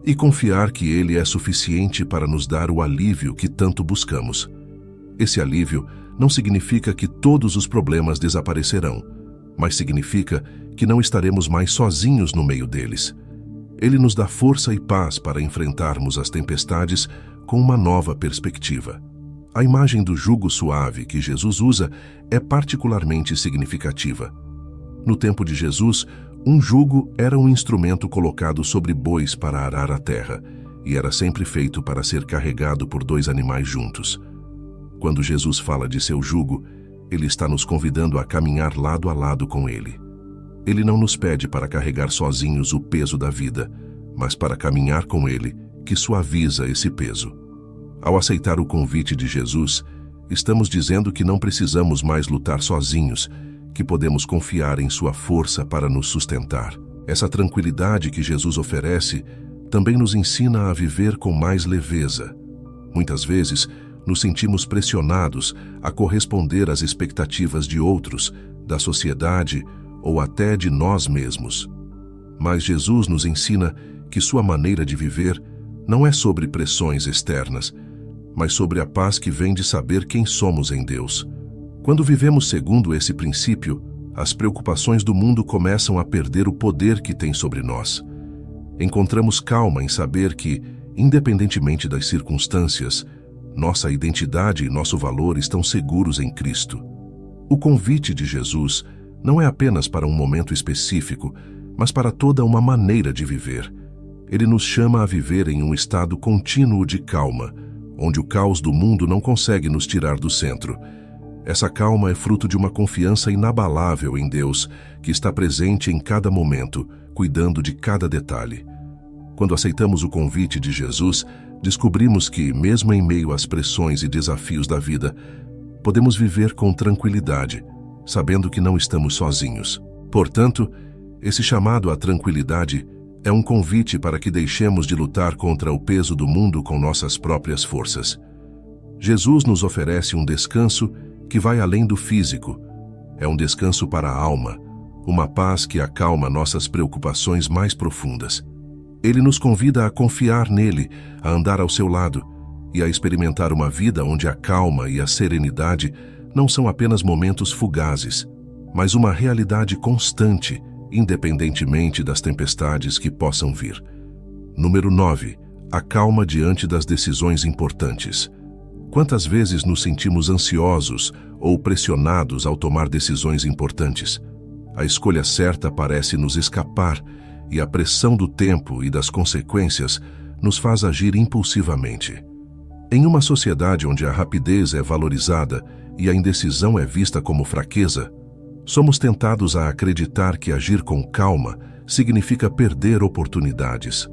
e confiar que Ele é suficiente para nos dar o alívio que tanto buscamos. Esse alívio não significa que todos os problemas desaparecerão, mas significa que não estaremos mais sozinhos no meio deles. Ele nos dá força e paz para enfrentarmos as tempestades com uma nova perspectiva. A imagem do jugo suave que Jesus usa é particularmente significativa. No tempo de Jesus, um jugo era um instrumento colocado sobre bois para arar a terra, e era sempre feito para ser carregado por 2 animais juntos. Quando Jesus fala de seu jugo, Ele está nos convidando a caminhar lado a lado com Ele. Ele não nos pede para carregar sozinhos o peso da vida, mas para caminhar com Ele, que suaviza esse peso. Ao aceitar o convite de Jesus, estamos dizendo que não precisamos mais lutar sozinhos, que podemos confiar em sua força para nos sustentar. Essa tranquilidade que Jesus oferece também nos ensina a viver com mais leveza. Muitas vezes, nos sentimos pressionados a corresponder às expectativas de outros, da sociedade ou até de nós mesmos. Mas Jesus nos ensina que sua maneira de viver não é sobre pressões externas, mas sobre a paz que vem de saber quem somos em Deus. Quando vivemos segundo esse princípio, as preocupações do mundo começam a perder o poder que tem sobre nós. Encontramos calma em saber que, independentemente das circunstâncias, nossa identidade e nosso valor estão seguros em Cristo. O convite de Jesus não é apenas para um momento específico, mas para toda uma maneira de viver. Ele nos chama a viver em um estado contínuo de calma, onde o caos do mundo não consegue nos tirar do centro. Essa calma é fruto de uma confiança inabalável em Deus, que está presente em cada momento, cuidando de cada detalhe. Quando aceitamos o convite de Jesus, descobrimos que, mesmo em meio às pressões e desafios da vida, podemos viver com tranquilidade, sabendo que não estamos sozinhos. Portanto, esse chamado à tranquilidade é um convite para que deixemos de lutar contra o peso do mundo com nossas próprias forças. Jesus nos oferece um descanso que vai além do físico. É um descanso para a alma, uma paz que acalma nossas preocupações mais profundas. Ele nos convida a confiar nele, a andar ao seu lado e a experimentar uma vida onde a calma e a serenidade não são apenas momentos fugazes, mas uma realidade constante, independentemente das tempestades que possam vir. Número 9. A calma diante das decisões importantes. Quantas vezes nos sentimos ansiosos ou pressionados ao tomar decisões importantes? A escolha certa parece nos escapar e a pressão do tempo e das consequências nos faz agir impulsivamente. Em uma sociedade onde a rapidez é valorizada e a indecisão é vista como fraqueza, somos tentados a acreditar que agir com calma significa perder oportunidades.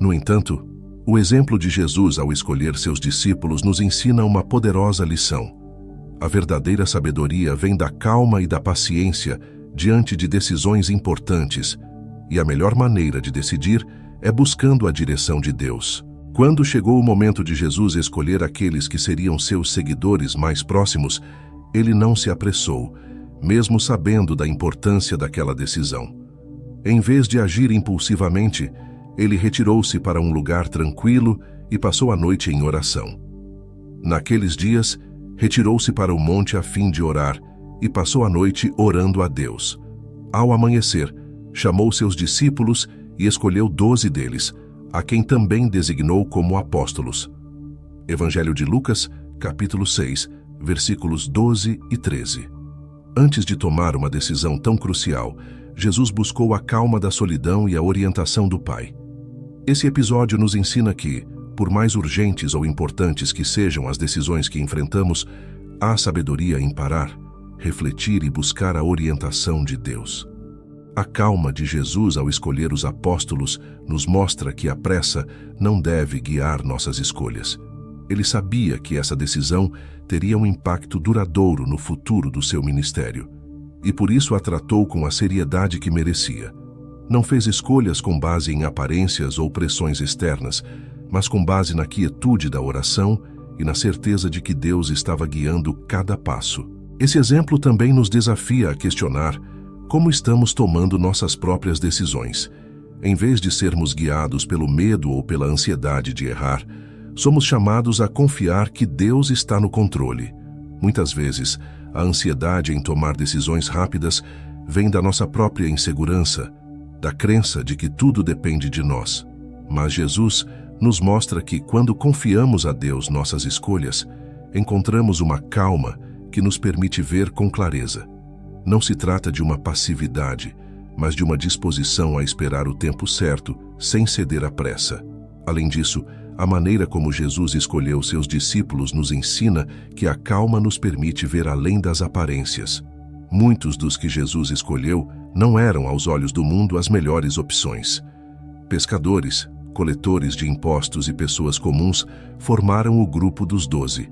No entanto, o exemplo de Jesus ao escolher seus discípulos nos ensina uma poderosa lição. A verdadeira sabedoria vem da calma e da paciência diante de decisões importantes, e a melhor maneira de decidir é buscando a direção de Deus. Quando chegou o momento de Jesus escolher aqueles que seriam seus seguidores mais próximos, ele não se apressou, mesmo sabendo da importância daquela decisão. Em vez de agir impulsivamente, ele retirou-se para um lugar tranquilo e passou a noite em oração. Naqueles dias, retirou-se para o monte a fim de orar e passou a noite orando a Deus. Ao amanhecer, chamou seus discípulos e escolheu 12 deles, a quem também designou como apóstolos. Evangelho de Lucas, capítulo 6, versículos 12 e 13. Antes de tomar uma decisão tão crucial, Jesus buscou a calma da solidão e a orientação do Pai. Esse episódio nos ensina que, por mais urgentes ou importantes que sejam as decisões que enfrentamos, há sabedoria em parar, refletir e buscar a orientação de Deus. A calma de Jesus ao escolher os apóstolos nos mostra que a pressa não deve guiar nossas escolhas. Ele sabia que essa decisão teria um impacto duradouro no futuro do seu ministério, e por isso a tratou com a seriedade que merecia. Não fez escolhas com base em aparências ou pressões externas, mas com base na quietude da oração e na certeza de que Deus estava guiando cada passo. Esse exemplo também nos desafia a questionar como estamos tomando nossas próprias decisões. Em vez de sermos guiados pelo medo ou pela ansiedade de errar, somos chamados a confiar que Deus está no controle. Muitas vezes, a ansiedade em tomar decisões rápidas vem da nossa própria insegurança, da crença de que tudo depende de nós. Mas Jesus nos mostra que, quando confiamos a Deus nossas escolhas, encontramos uma calma que nos permite ver com clareza. Não se trata de uma passividade, mas de uma disposição a esperar o tempo certo, sem ceder à pressa. Além disso, a maneira como Jesus escolheu seus discípulos nos ensina que a calma nos permite ver além das aparências. Muitos dos que Jesus escolheu não eram, aos olhos do mundo, as melhores opções. Pescadores, coletores de impostos e pessoas comuns formaram o grupo dos 12.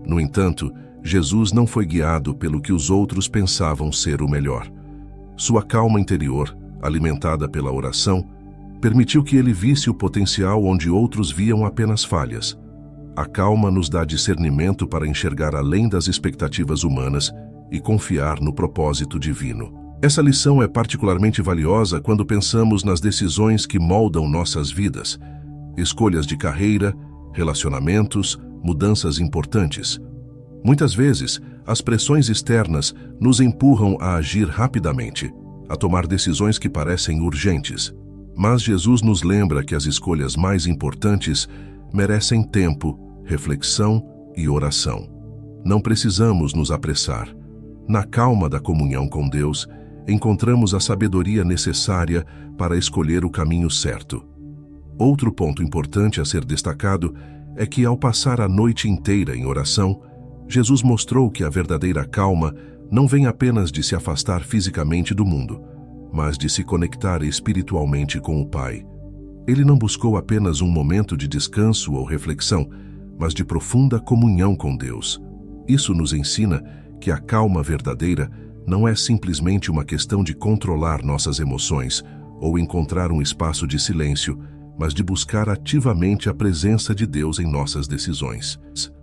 No entanto, Jesus não foi guiado pelo que os outros pensavam ser o melhor. Sua calma interior, alimentada pela oração, permitiu que ele visse o potencial onde outros viam apenas falhas. A calma nos dá discernimento para enxergar além das expectativas humanas e confiar no propósito divino. Essa lição é particularmente valiosa quando pensamos nas decisões que moldam nossas vidas, escolhas de carreira, relacionamentos, mudanças importantes. Muitas vezes, as pressões externas nos empurram a agir rapidamente, a tomar decisões que parecem urgentes. Mas Jesus nos lembra que as escolhas mais importantes merecem tempo, reflexão e oração. Não precisamos nos apressar. Na calma da comunhão com Deus, encontramos a sabedoria necessária para escolher o caminho certo. Outro ponto importante a ser destacado é que, ao passar a noite inteira em oração, Jesus mostrou que a verdadeira calma não vem apenas de se afastar fisicamente do mundo, mas de se conectar espiritualmente com o Pai. Ele não buscou apenas um momento de descanso ou reflexão, mas de profunda comunhão com Deus. Isso nos ensina que a calma verdadeira não é simplesmente uma questão de controlar nossas emoções ou encontrar um espaço de silêncio, mas de buscar ativamente a presença de Deus em nossas decisões.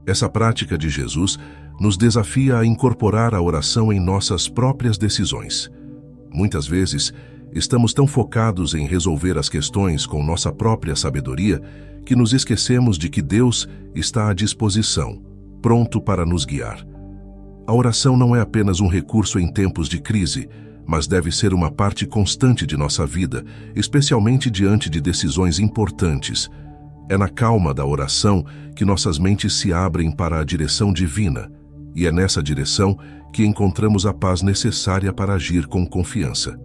Essa prática de Jesus nos desafia a incorporar a oração em nossas próprias decisões. Muitas vezes, estamos tão focados em resolver as questões com nossa própria sabedoria que nos esquecemos de que Deus está à disposição, pronto para nos guiar. A oração não é apenas um recurso em tempos de crise, mas deve ser uma parte constante de nossa vida, especialmente diante de decisões importantes. É na calma da oração que nossas mentes se abrem para a direção divina, e é nessa direção que encontramos a paz necessária para agir com confiança.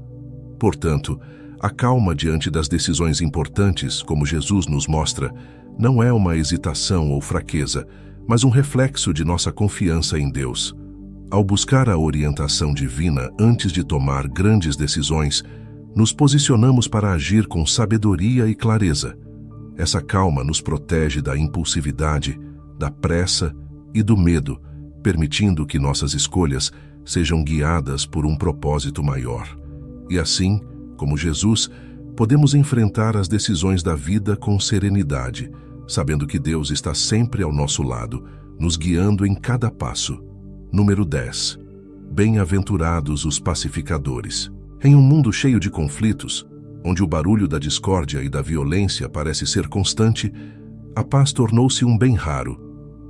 Portanto, a calma diante das decisões importantes, como Jesus nos mostra, não é uma hesitação ou fraqueza, mas um reflexo de nossa confiança em Deus. Ao buscar a orientação divina antes de tomar grandes decisões, nos posicionamos para agir com sabedoria e clareza. Essa calma nos protege da impulsividade, da pressa e do medo, permitindo que nossas escolhas sejam guiadas por um propósito maior. E assim, como Jesus, podemos enfrentar as decisões da vida com serenidade, sabendo que Deus está sempre ao nosso lado, nos guiando em cada passo. Número 10. Bem-aventurados os pacificadores. Em um mundo cheio de conflitos, onde o barulho da discórdia e da violência parece ser constante, a paz tornou-se um bem raro.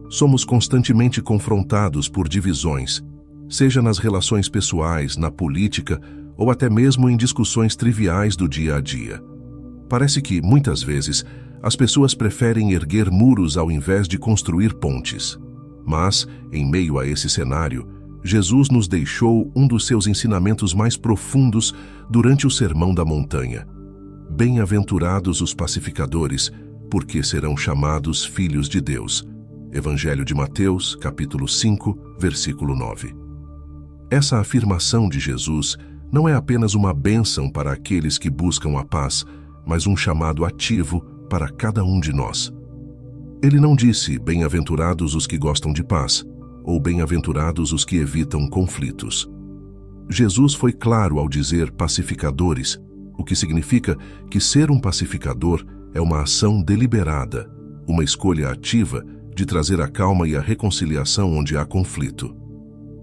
Somos constantemente confrontados por divisões, seja nas relações pessoais, na política ou até mesmo em discussões triviais do dia a dia. Parece que, muitas vezes, as pessoas preferem erguer muros ao invés de construir pontes. Mas, em meio a esse cenário, Jesus nos deixou um dos seus ensinamentos mais profundos durante o Sermão da Montanha. Bem-aventurados os pacificadores, porque serão chamados filhos de Deus. Evangelho de Mateus, capítulo 5, versículo 9. Essa afirmação de Jesus não é apenas uma bênção para aqueles que buscam a paz, mas um chamado ativo para cada um de nós. Ele não disse, bem-aventurados os que gostam de paz, ou bem-aventurados os que evitam conflitos. Jesus foi claro ao dizer pacificadores, o que significa que ser um pacificador é uma ação deliberada, uma escolha ativa de trazer a calma e a reconciliação onde há conflito.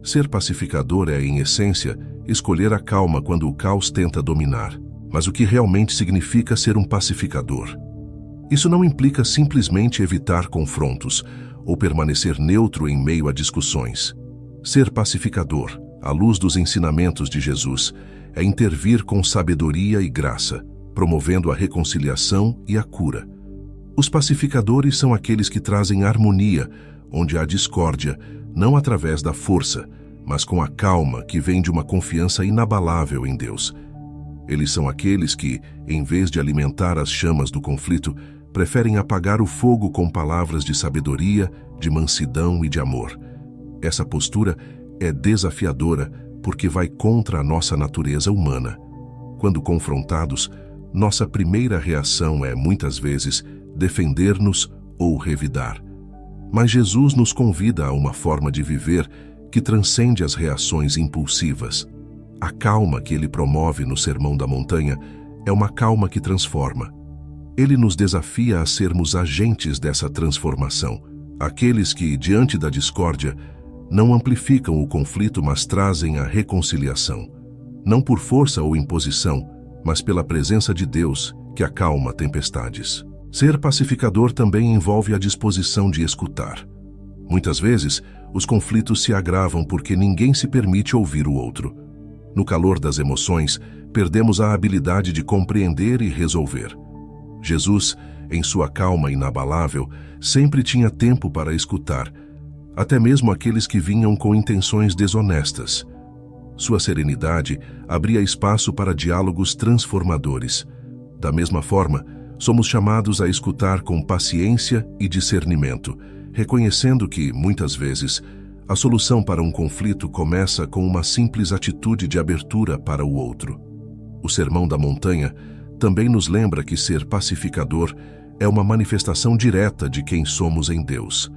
Ser pacificador é, em essência, escolher a calma quando o caos tenta dominar. Mas o que realmente significa ser um pacificador? Isso não implica simplesmente evitar confrontos ou permanecer neutro em meio a discussões. Ser pacificador, à luz dos ensinamentos de Jesus, é intervir com sabedoria e graça, promovendo a reconciliação e a cura. Os pacificadores são aqueles que trazem harmonia onde há discórdia, não através da força, mas com a calma que vem de uma confiança inabalável em Deus. Eles são aqueles que, em vez de alimentar as chamas do conflito, preferem apagar o fogo com palavras de sabedoria, de mansidão e de amor. Essa postura é desafiadora porque vai contra a nossa natureza humana. Quando confrontados, nossa primeira reação é, muitas vezes, defender-nos ou revidar. Mas Jesus nos convida a uma forma de viver que transcende as reações impulsivas. A calma que ele promove no Sermão da Montanha é uma calma que transforma. Ele nos desafia a sermos agentes dessa transformação, aqueles que, diante da discórdia, não amplificam o conflito, mas trazem a reconciliação, não por força ou imposição, mas pela presença de Deus que acalma tempestades. Ser pacificador também envolve a disposição de escutar. Muitas vezes, os conflitos se agravam porque ninguém se permite ouvir o outro. No calor das emoções, perdemos a habilidade de compreender e resolver. Jesus, em sua calma inabalável, sempre tinha tempo para escutar, até mesmo aqueles que vinham com intenções desonestas. Sua serenidade abria espaço para diálogos transformadores. Da mesma forma, somos chamados a escutar com paciência e discernimento, reconhecendo que, muitas vezes, a solução para um conflito começa com uma simples atitude de abertura para o outro. O Sermão da Montanha também nos lembra que ser pacificador é uma manifestação direta de quem somos em Deus.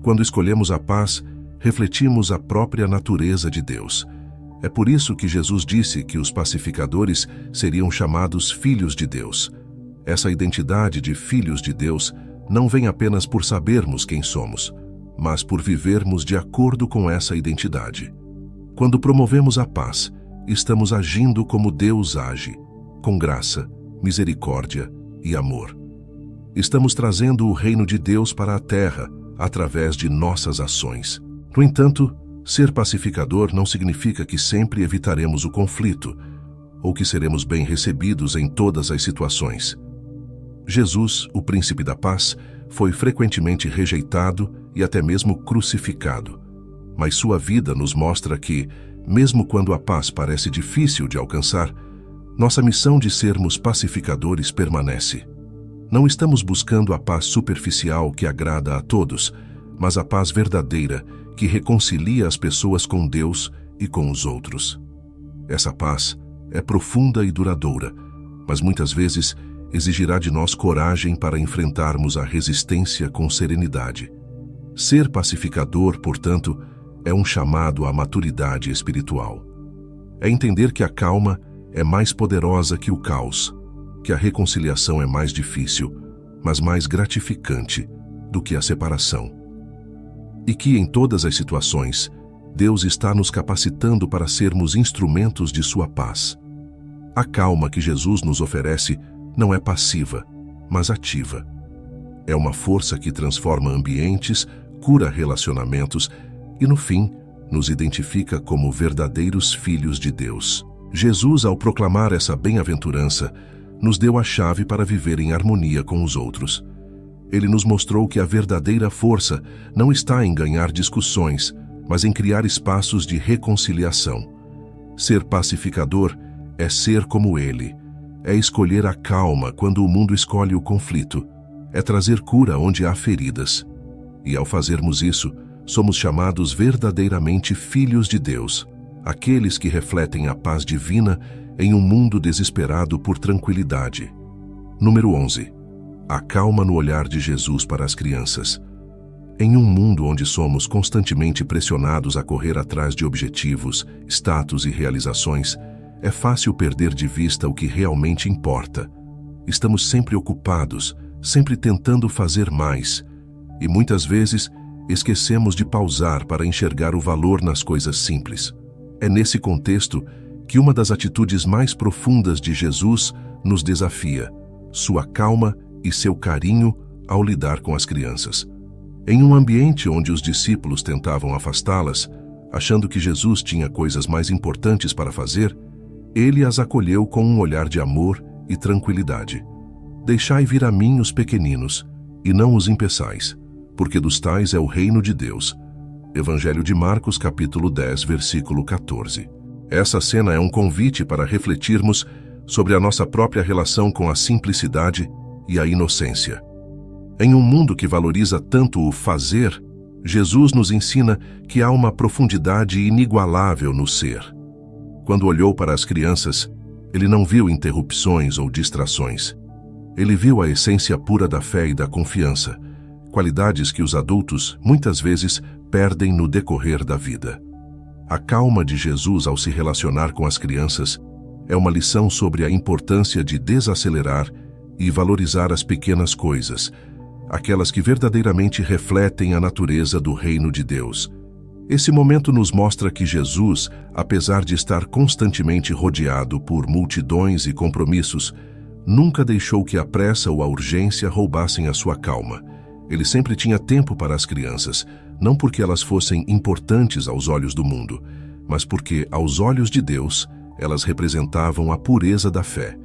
Quando escolhemos a paz, refletimos a própria natureza de Deus. É por isso que Jesus disse que os pacificadores seriam chamados filhos de Deus. Essa identidade de filhos de Deus não vem apenas por sabermos quem somos, mas por vivermos de acordo com essa identidade. Quando promovemos a paz, estamos agindo como Deus age, com graça, misericórdia e amor. Estamos trazendo o reino de Deus para a terra através de nossas ações. No entanto, ser pacificador não significa que sempre evitaremos o conflito ou que seremos bem recebidos em todas as situações. Jesus, o príncipe da paz, foi frequentemente rejeitado e até mesmo crucificado. Mas sua vida nos mostra que, mesmo quando a paz parece difícil de alcançar, nossa missão de sermos pacificadores permanece. Não estamos buscando a paz superficial que agrada a todos, mas a paz verdadeira que reconcilia as pessoas com Deus e com os outros. Essa paz é profunda e duradoura, mas muitas vezes exigirá de nós coragem para enfrentarmos a resistência com serenidade. Ser pacificador, portanto, é um chamado à maturidade espiritual. É entender que a calma é mais poderosa que o caos, que a reconciliação é mais difícil, mas mais gratificante do que a separação. E que, em todas as situações, Deus está nos capacitando para sermos instrumentos de sua paz. A calma que Jesus nos oferece não é passiva, mas ativa. É uma força que transforma ambientes, cura relacionamentos e, no fim, nos identifica como verdadeiros filhos de Deus. Jesus, ao proclamar essa bem-aventurança, nos deu a chave para viver em harmonia com os outros. Ele nos mostrou que a verdadeira força não está em ganhar discussões, mas em criar espaços de reconciliação. Ser pacificador é ser como ele, é escolher a calma quando o mundo escolhe o conflito, é trazer cura onde há feridas. E ao fazermos isso, somos chamados verdadeiramente filhos de Deus, aqueles que refletem a paz divina em um mundo desesperado por tranquilidade. Número 11. A calma no olhar de Jesus para as crianças. Em um mundo onde somos constantemente pressionados a correr atrás de objetivos, status e realizações, é fácil perder de vista o que realmente importa. Estamos sempre ocupados, sempre tentando fazer mais, e muitas vezes esquecemos de pausar para enxergar o valor nas coisas simples. É nesse contexto que uma das atitudes mais profundas de Jesus nos desafia: sua calma e seu carinho ao lidar com as crianças. Em um ambiente onde os discípulos tentavam afastá-las, achando que Jesus tinha coisas mais importantes para fazer, ele as acolheu com um olhar de amor e tranquilidade. Deixai vir a mim os pequeninos, e não os impeçais, porque dos tais é o reino de Deus. Evangelho de Marcos, capítulo 10, versículo 14. Essa cena é um convite para refletirmos sobre a nossa própria relação com a simplicidade e a inocência. Em um mundo que valoriza tanto o fazer, Jesus nos ensina que há uma profundidade inigualável no ser. Quando olhou para as crianças, ele não viu interrupções ou distrações. Ele viu a essência pura da fé e da confiança, qualidades que os adultos, muitas vezes, perdem no decorrer da vida. A calma de Jesus ao se relacionar com as crianças é uma lição sobre a importância de desacelerar e valorizar as pequenas coisas, aquelas que verdadeiramente refletem a natureza do reino de Deus. Esse momento nos mostra que Jesus, apesar de estar constantemente rodeado por multidões e compromissos, nunca deixou que a pressa ou a urgência roubassem a sua calma. Ele sempre tinha tempo para as crianças, não porque elas fossem importantes aos olhos do mundo, mas porque, aos olhos de Deus, elas representavam a pureza da fé.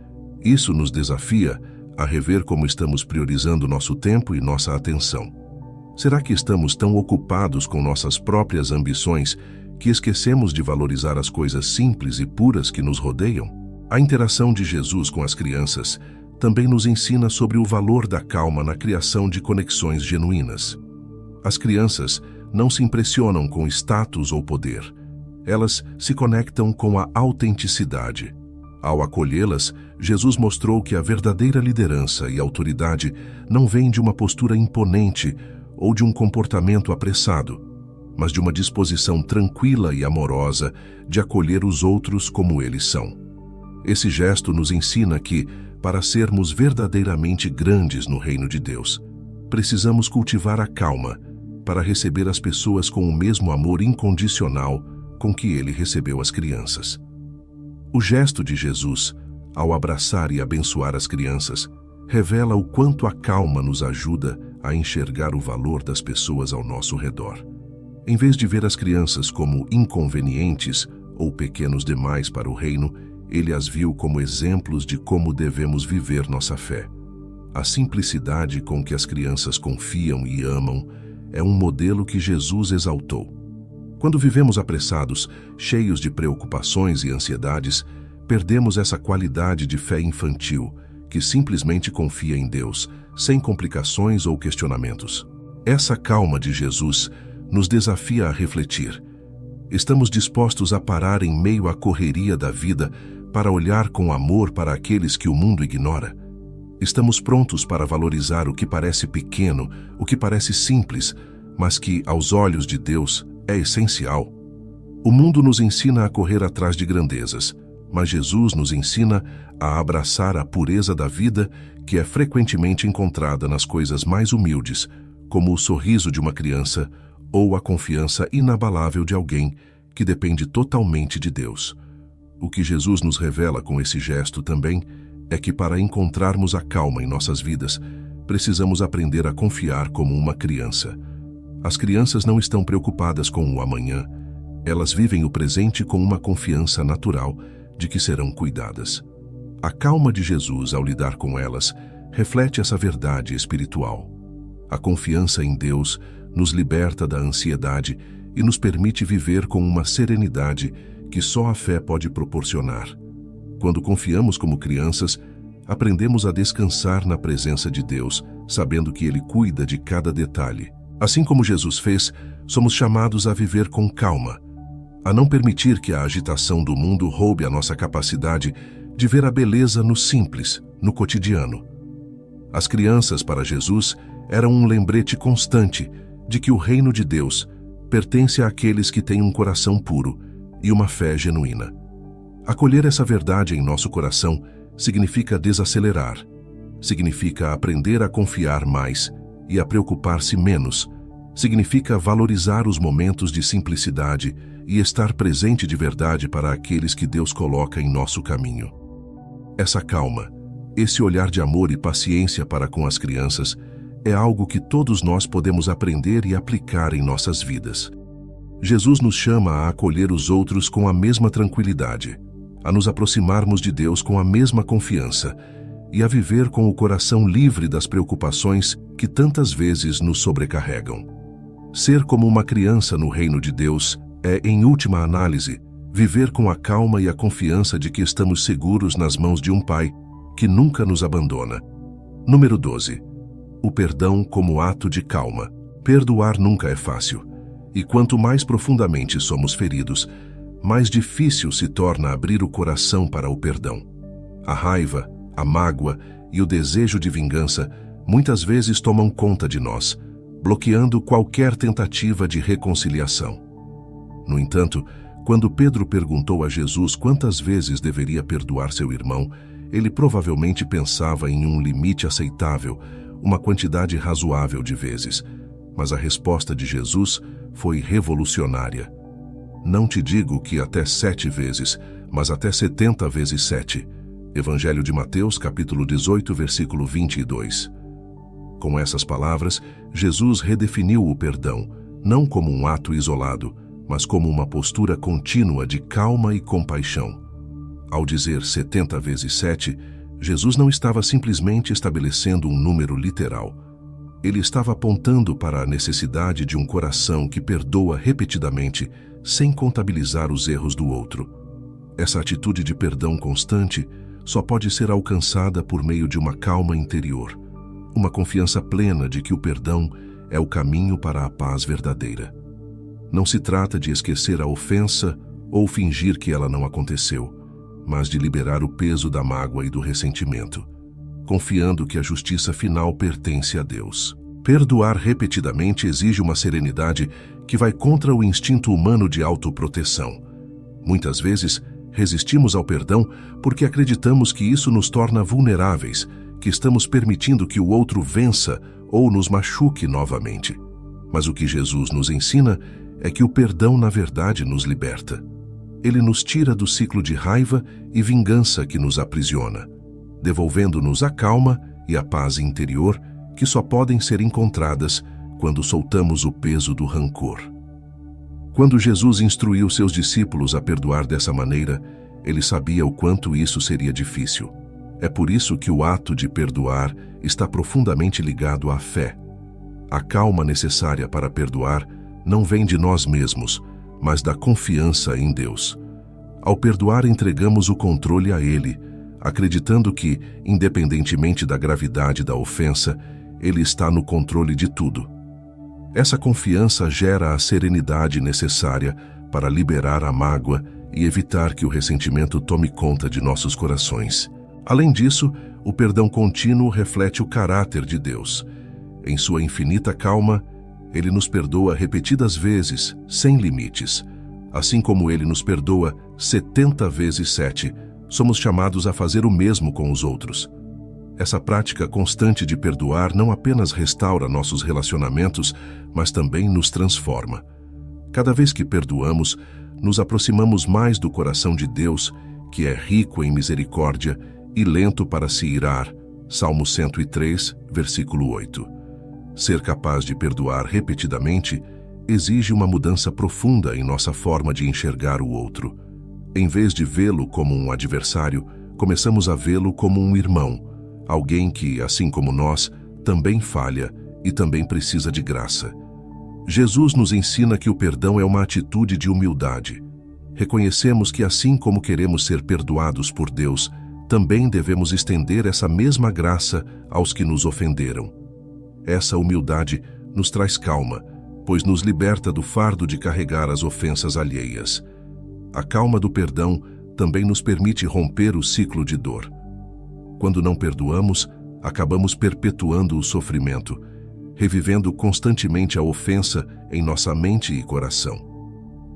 Isso nos desafia a rever como estamos priorizando nosso tempo e nossa atenção. Será que estamos tão ocupados com nossas próprias ambições que esquecemos de valorizar as coisas simples e puras que nos rodeiam? A interação de Jesus com as crianças também nos ensina sobre o valor da calma na criação de conexões genuínas. As crianças não se impressionam com status ou poder. Elas se conectam com a autenticidade. Ao acolhê-las, Jesus mostrou que a verdadeira liderança e autoridade não vem de uma postura imponente ou de um comportamento apressado, mas de uma disposição tranquila e amorosa de acolher os outros como eles são. Esse gesto nos ensina que, para sermos verdadeiramente grandes no reino de Deus, precisamos cultivar a calma para receber as pessoas com o mesmo amor incondicional com que ele recebeu as crianças. O gesto de Jesus, ao abraçar e abençoar as crianças, revela o quanto a calma nos ajuda a enxergar o valor das pessoas ao nosso redor. Em vez de ver as crianças como inconvenientes ou pequenos demais para o reino, ele as viu como exemplos de como devemos viver nossa fé. A simplicidade com que as crianças confiam e amam é um modelo que Jesus exaltou. Quando vivemos apressados, cheios de preocupações e ansiedades, perdemos essa qualidade de fé infantil, que simplesmente confia em Deus, sem complicações ou questionamentos. Essa calma de Jesus nos desafia a refletir. Estamos dispostos a parar em meio à correria da vida para olhar com amor para aqueles que o mundo ignora? Estamos prontos para valorizar o que parece pequeno, o que parece simples, mas que, aos olhos de Deus, é essencial. O mundo nos ensina a correr atrás de grandezas, mas Jesus nos ensina a abraçar a pureza da vida que é frequentemente encontrada nas coisas mais humildes, como o sorriso de uma criança ou a confiança inabalável de alguém que depende totalmente de Deus. O que Jesus nos revela com esse gesto também é que para encontrarmos a calma em nossas vidas, precisamos aprender a confiar como uma criança. As crianças não estão preocupadas com o amanhã, elas vivem o presente com uma confiança natural de que serão cuidadas. A calma de Jesus ao lidar com elas reflete essa verdade espiritual. A confiança em Deus nos liberta da ansiedade e nos permite viver com uma serenidade que só a fé pode proporcionar. Quando confiamos como crianças, aprendemos a descansar na presença de Deus, sabendo que Ele cuida de cada detalhe. Assim como Jesus fez, somos chamados a viver com calma, a não permitir que a agitação do mundo roube a nossa capacidade de ver a beleza no simples, no cotidiano. As crianças, para Jesus, eram um lembrete constante de que o reino de Deus pertence àqueles que têm um coração puro e uma fé genuína. Acolher essa verdade em nosso coração significa desacelerar, significa aprender a confiar mais e a preocupar-se menos, significa valorizar os momentos de simplicidade e estar presente de verdade para aqueles que Deus coloca em nosso caminho. Essa calma, esse olhar de amor e paciência para com as crianças, é algo que todos nós podemos aprender e aplicar em nossas vidas. Jesus nos chama a acolher os outros com a mesma tranquilidade, a nos aproximarmos de Deus com a mesma confiança e a viver com o coração livre das preocupações que tantas vezes nos sobrecarregam. Ser como uma criança no reino de Deus é, em última análise, viver com a calma e a confiança de que estamos seguros nas mãos de um Pai que nunca nos abandona. Número 12. O perdão como ato de calma. Perdoar nunca é fácil, e quanto mais profundamente somos feridos, mais difícil se torna abrir o coração para o perdão. A raiva, a mágoa e o desejo de vingança muitas vezes tomam conta de nós, bloqueando qualquer tentativa de reconciliação. No entanto, quando Pedro perguntou a Jesus quantas vezes deveria perdoar seu irmão, ele provavelmente pensava em um limite aceitável, uma quantidade razoável de vezes. Mas a resposta de Jesus foi revolucionária. Não te digo que até 7 vezes, mas até 70 vezes 7. Evangelho de Mateus, capítulo 18, versículo 22. Com essas palavras, Jesus redefiniu o perdão, não como um ato isolado, mas como uma postura contínua de calma e compaixão. Ao dizer 70 vezes 7, Jesus não estava simplesmente estabelecendo um número literal. Ele estava apontando para a necessidade de um coração que perdoa repetidamente, sem contabilizar os erros do outro. Essa atitude de perdão constante só pode ser alcançada por meio de uma calma interior, uma confiança plena de que o perdão é o caminho para a paz verdadeira. Não se trata de esquecer a ofensa ou fingir que ela não aconteceu, mas de liberar o peso da mágoa e do ressentimento, confiando que a justiça final pertence a Deus. Perdoar repetidamente exige uma serenidade que vai contra o instinto humano de autoproteção. Muitas vezes, resistimos ao perdão porque acreditamos que isso nos torna vulneráveis, que estamos permitindo que o outro vença ou nos machuque novamente. Mas o que Jesus nos ensina é que o perdão, na verdade, nos liberta. Ele nos tira do ciclo de raiva e vingança que nos aprisiona, devolvendo-nos a calma e a paz interior que só podem ser encontradas quando soltamos o peso do rancor. Quando Jesus instruiu seus discípulos a perdoar dessa maneira, ele sabia o quanto isso seria difícil. É por isso que o ato de perdoar está profundamente ligado à fé. A calma necessária para perdoar não vem de nós mesmos, mas da confiança em Deus. Ao perdoar, entregamos o controle a Ele, acreditando que, independentemente da gravidade da ofensa, Ele está no controle de tudo. Essa confiança gera a serenidade necessária para liberar a mágoa e evitar que o ressentimento tome conta de nossos corações. Além disso, o perdão contínuo reflete o caráter de Deus. Em sua infinita calma, Ele nos perdoa repetidas vezes, sem limites. Assim como Ele nos perdoa 70 vezes 7, somos chamados a fazer o mesmo com os outros. Essa prática constante de perdoar não apenas restaura nossos relacionamentos, mas também nos transforma. Cada vez que perdoamos, nos aproximamos mais do coração de Deus, que é rico em misericórdia e lento para se irar. Salmo 103, versículo 8. Ser capaz de perdoar repetidamente exige uma mudança profunda em nossa forma de enxergar o outro. Em vez de vê-lo como um adversário, começamos a vê-lo como um irmão, alguém que, assim como nós, também falha e também precisa de graça. Jesus nos ensina que o perdão é uma atitude de humildade. Reconhecemos que, assim como queremos ser perdoados por Deus, também devemos estender essa mesma graça aos que nos ofenderam. Essa humildade nos traz calma, pois nos liberta do fardo de carregar as ofensas alheias. A calma do perdão também nos permite romper o ciclo de dor. Quando não perdoamos, acabamos perpetuando o sofrimento, revivendo constantemente a ofensa em nossa mente e coração.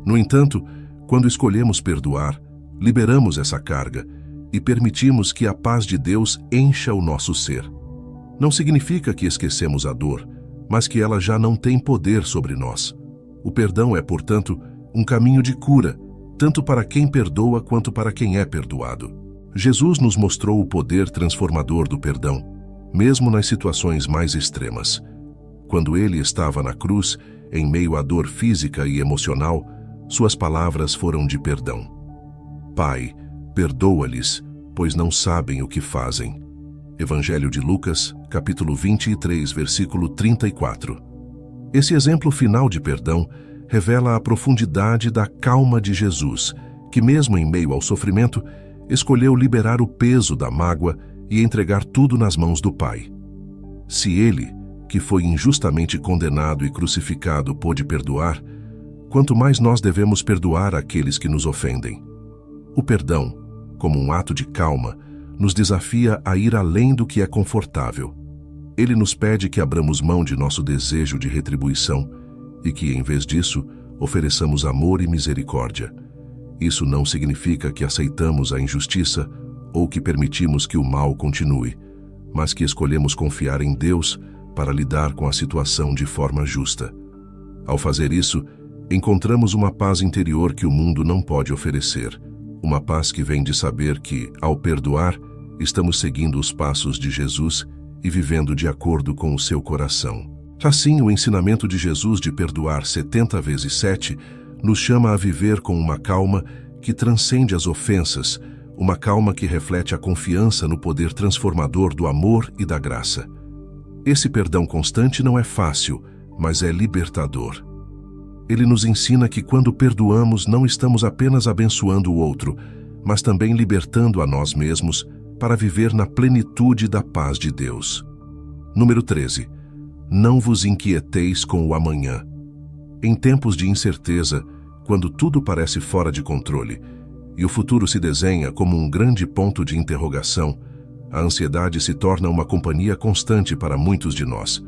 No entanto, quando escolhemos perdoar, liberamos essa carga e permitimos que a paz de Deus encha o nosso ser. Não significa que esquecemos a dor, mas que ela já não tem poder sobre nós. O perdão é, portanto, um caminho de cura, tanto para quem perdoa quanto para quem é perdoado. Jesus nos mostrou o poder transformador do perdão, mesmo nas situações mais extremas. Quando ele estava na cruz, em meio à dor física e emocional, suas palavras foram de perdão. Pai, perdoa-lhes, pois não sabem o que fazem. Evangelho de Lucas, capítulo 23, versículo 34. Esse exemplo final de perdão revela a profundidade da calma de Jesus, que mesmo em meio ao sofrimento, escolheu liberar o peso da mágoa e entregar tudo nas mãos do Pai. Se ele, que foi injustamente condenado e crucificado, pôde perdoar, quanto mais nós devemos perdoar aqueles que nos ofendem. O perdão, como um ato de calma, nos desafia a ir além do que é confortável. Ele nos pede que abramos mão de nosso desejo de retribuição e que, em vez disso, ofereçamos amor e misericórdia. Isso não significa que aceitamos a injustiça ou que permitimos que o mal continue, mas que escolhemos confiar em Deus para lidar com a situação de forma justa. Ao fazer isso, encontramos uma paz interior que o mundo não pode oferecer, uma paz que vem de saber que, ao perdoar, estamos seguindo os passos de Jesus e vivendo de acordo com o seu coração. Assim, o ensinamento de Jesus de perdoar 70 vezes 7 nos chama a viver com uma calma que transcende as ofensas, uma calma que reflete a confiança no poder transformador do amor e da graça. Esse perdão constante não é fácil, mas é libertador. Ele nos ensina que quando perdoamos não estamos apenas abençoando o outro, mas também libertando a nós mesmos para viver na plenitude da paz de Deus. Número 13. Não vos inquieteis com o amanhã. Em tempos de incerteza, quando tudo parece fora de controle e o futuro se desenha como um grande ponto de interrogação, a ansiedade se torna uma companhia constante para muitos de nós.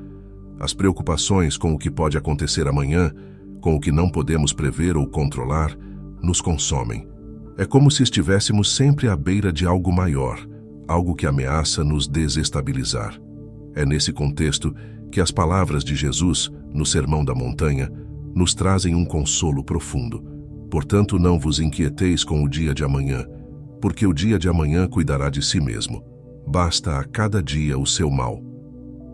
As preocupações com o que pode acontecer amanhã, com o que não podemos prever ou controlar, nos consomem. É como se estivéssemos sempre à beira de algo maior, algo que ameaça nos desestabilizar. É nesse contexto que as palavras de Jesus, no Sermão da Montanha, nos trazem um consolo profundo. Portanto, não vos inquieteis com o dia de amanhã, porque o dia de amanhã cuidará de si mesmo. Basta a cada dia o seu mal.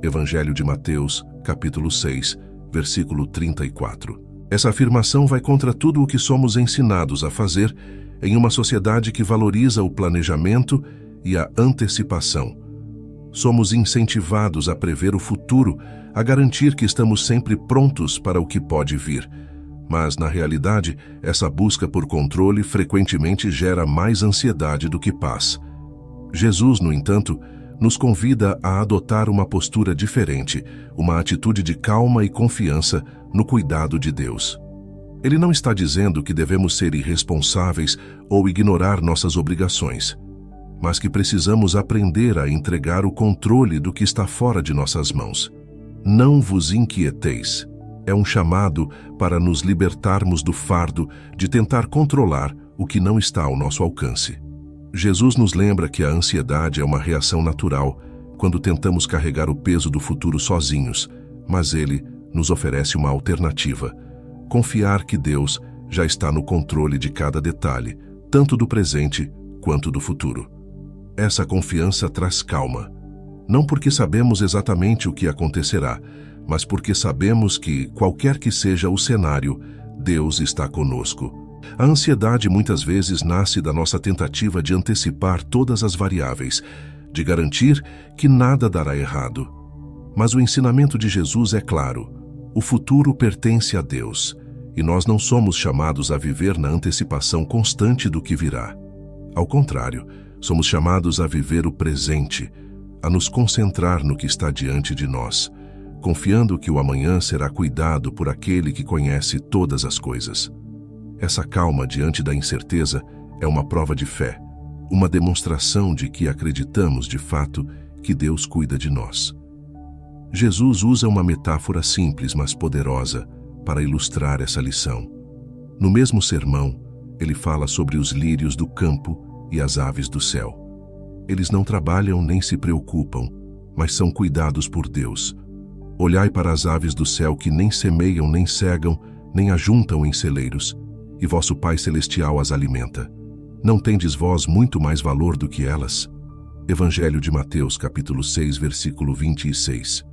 Evangelho de Mateus, capítulo 6, versículo 34. Essa afirmação vai contra tudo o que somos ensinados a fazer em uma sociedade que valoriza o planejamento e a antecipação. Somos incentivados a prever o futuro, a garantir que estamos sempre prontos para o que pode vir. Mas, na realidade, essa busca por controle frequentemente gera mais ansiedade do que paz. Jesus, no entanto, nos convida a adotar uma postura diferente, uma atitude de calma e confiança no cuidado de Deus. Ele não está dizendo que devemos ser irresponsáveis ou ignorar nossas obrigações, mas que precisamos aprender a entregar o controle do que está fora de nossas mãos. Não vos inquieteis. é um chamado para nos libertarmos do fardo de tentar controlar o que não está ao nosso alcance. Jesus nos lembra que a ansiedade é uma reação natural quando tentamos carregar o peso do futuro sozinhos, mas Ele nos oferece uma alternativa: confiar que Deus já está no controle de cada detalhe, tanto do presente quanto do futuro. Essa confiança traz calma, não porque sabemos exatamente o que acontecerá, mas porque sabemos que, qualquer que seja o cenário, Deus está conosco. A ansiedade muitas vezes nasce da nossa tentativa de antecipar todas as variáveis, de garantir que nada dará errado. Mas o ensinamento de Jesus é claro: o futuro pertence a Deus, e nós não somos chamados a viver na antecipação constante do que virá. Ao contrário, somos chamados a viver o presente, a nos concentrar no que está diante de nós, confiando que o amanhã será cuidado por aquele que conhece todas as coisas. Essa calma diante da incerteza é uma prova de fé, uma demonstração de que acreditamos de fato que Deus cuida de nós. Jesus usa uma metáfora simples, mas poderosa, para ilustrar essa lição. No mesmo sermão, ele fala sobre os lírios do campo e as aves do céu. Eles não trabalham nem se preocupam, mas são cuidados por Deus. Olhai para as aves do céu que nem semeiam, nem cegam, nem ajuntam em celeiros, e vosso Pai Celestial as alimenta. Não tendes vós muito mais valor do que elas? Evangelho de Mateus, capítulo 6, versículo 26.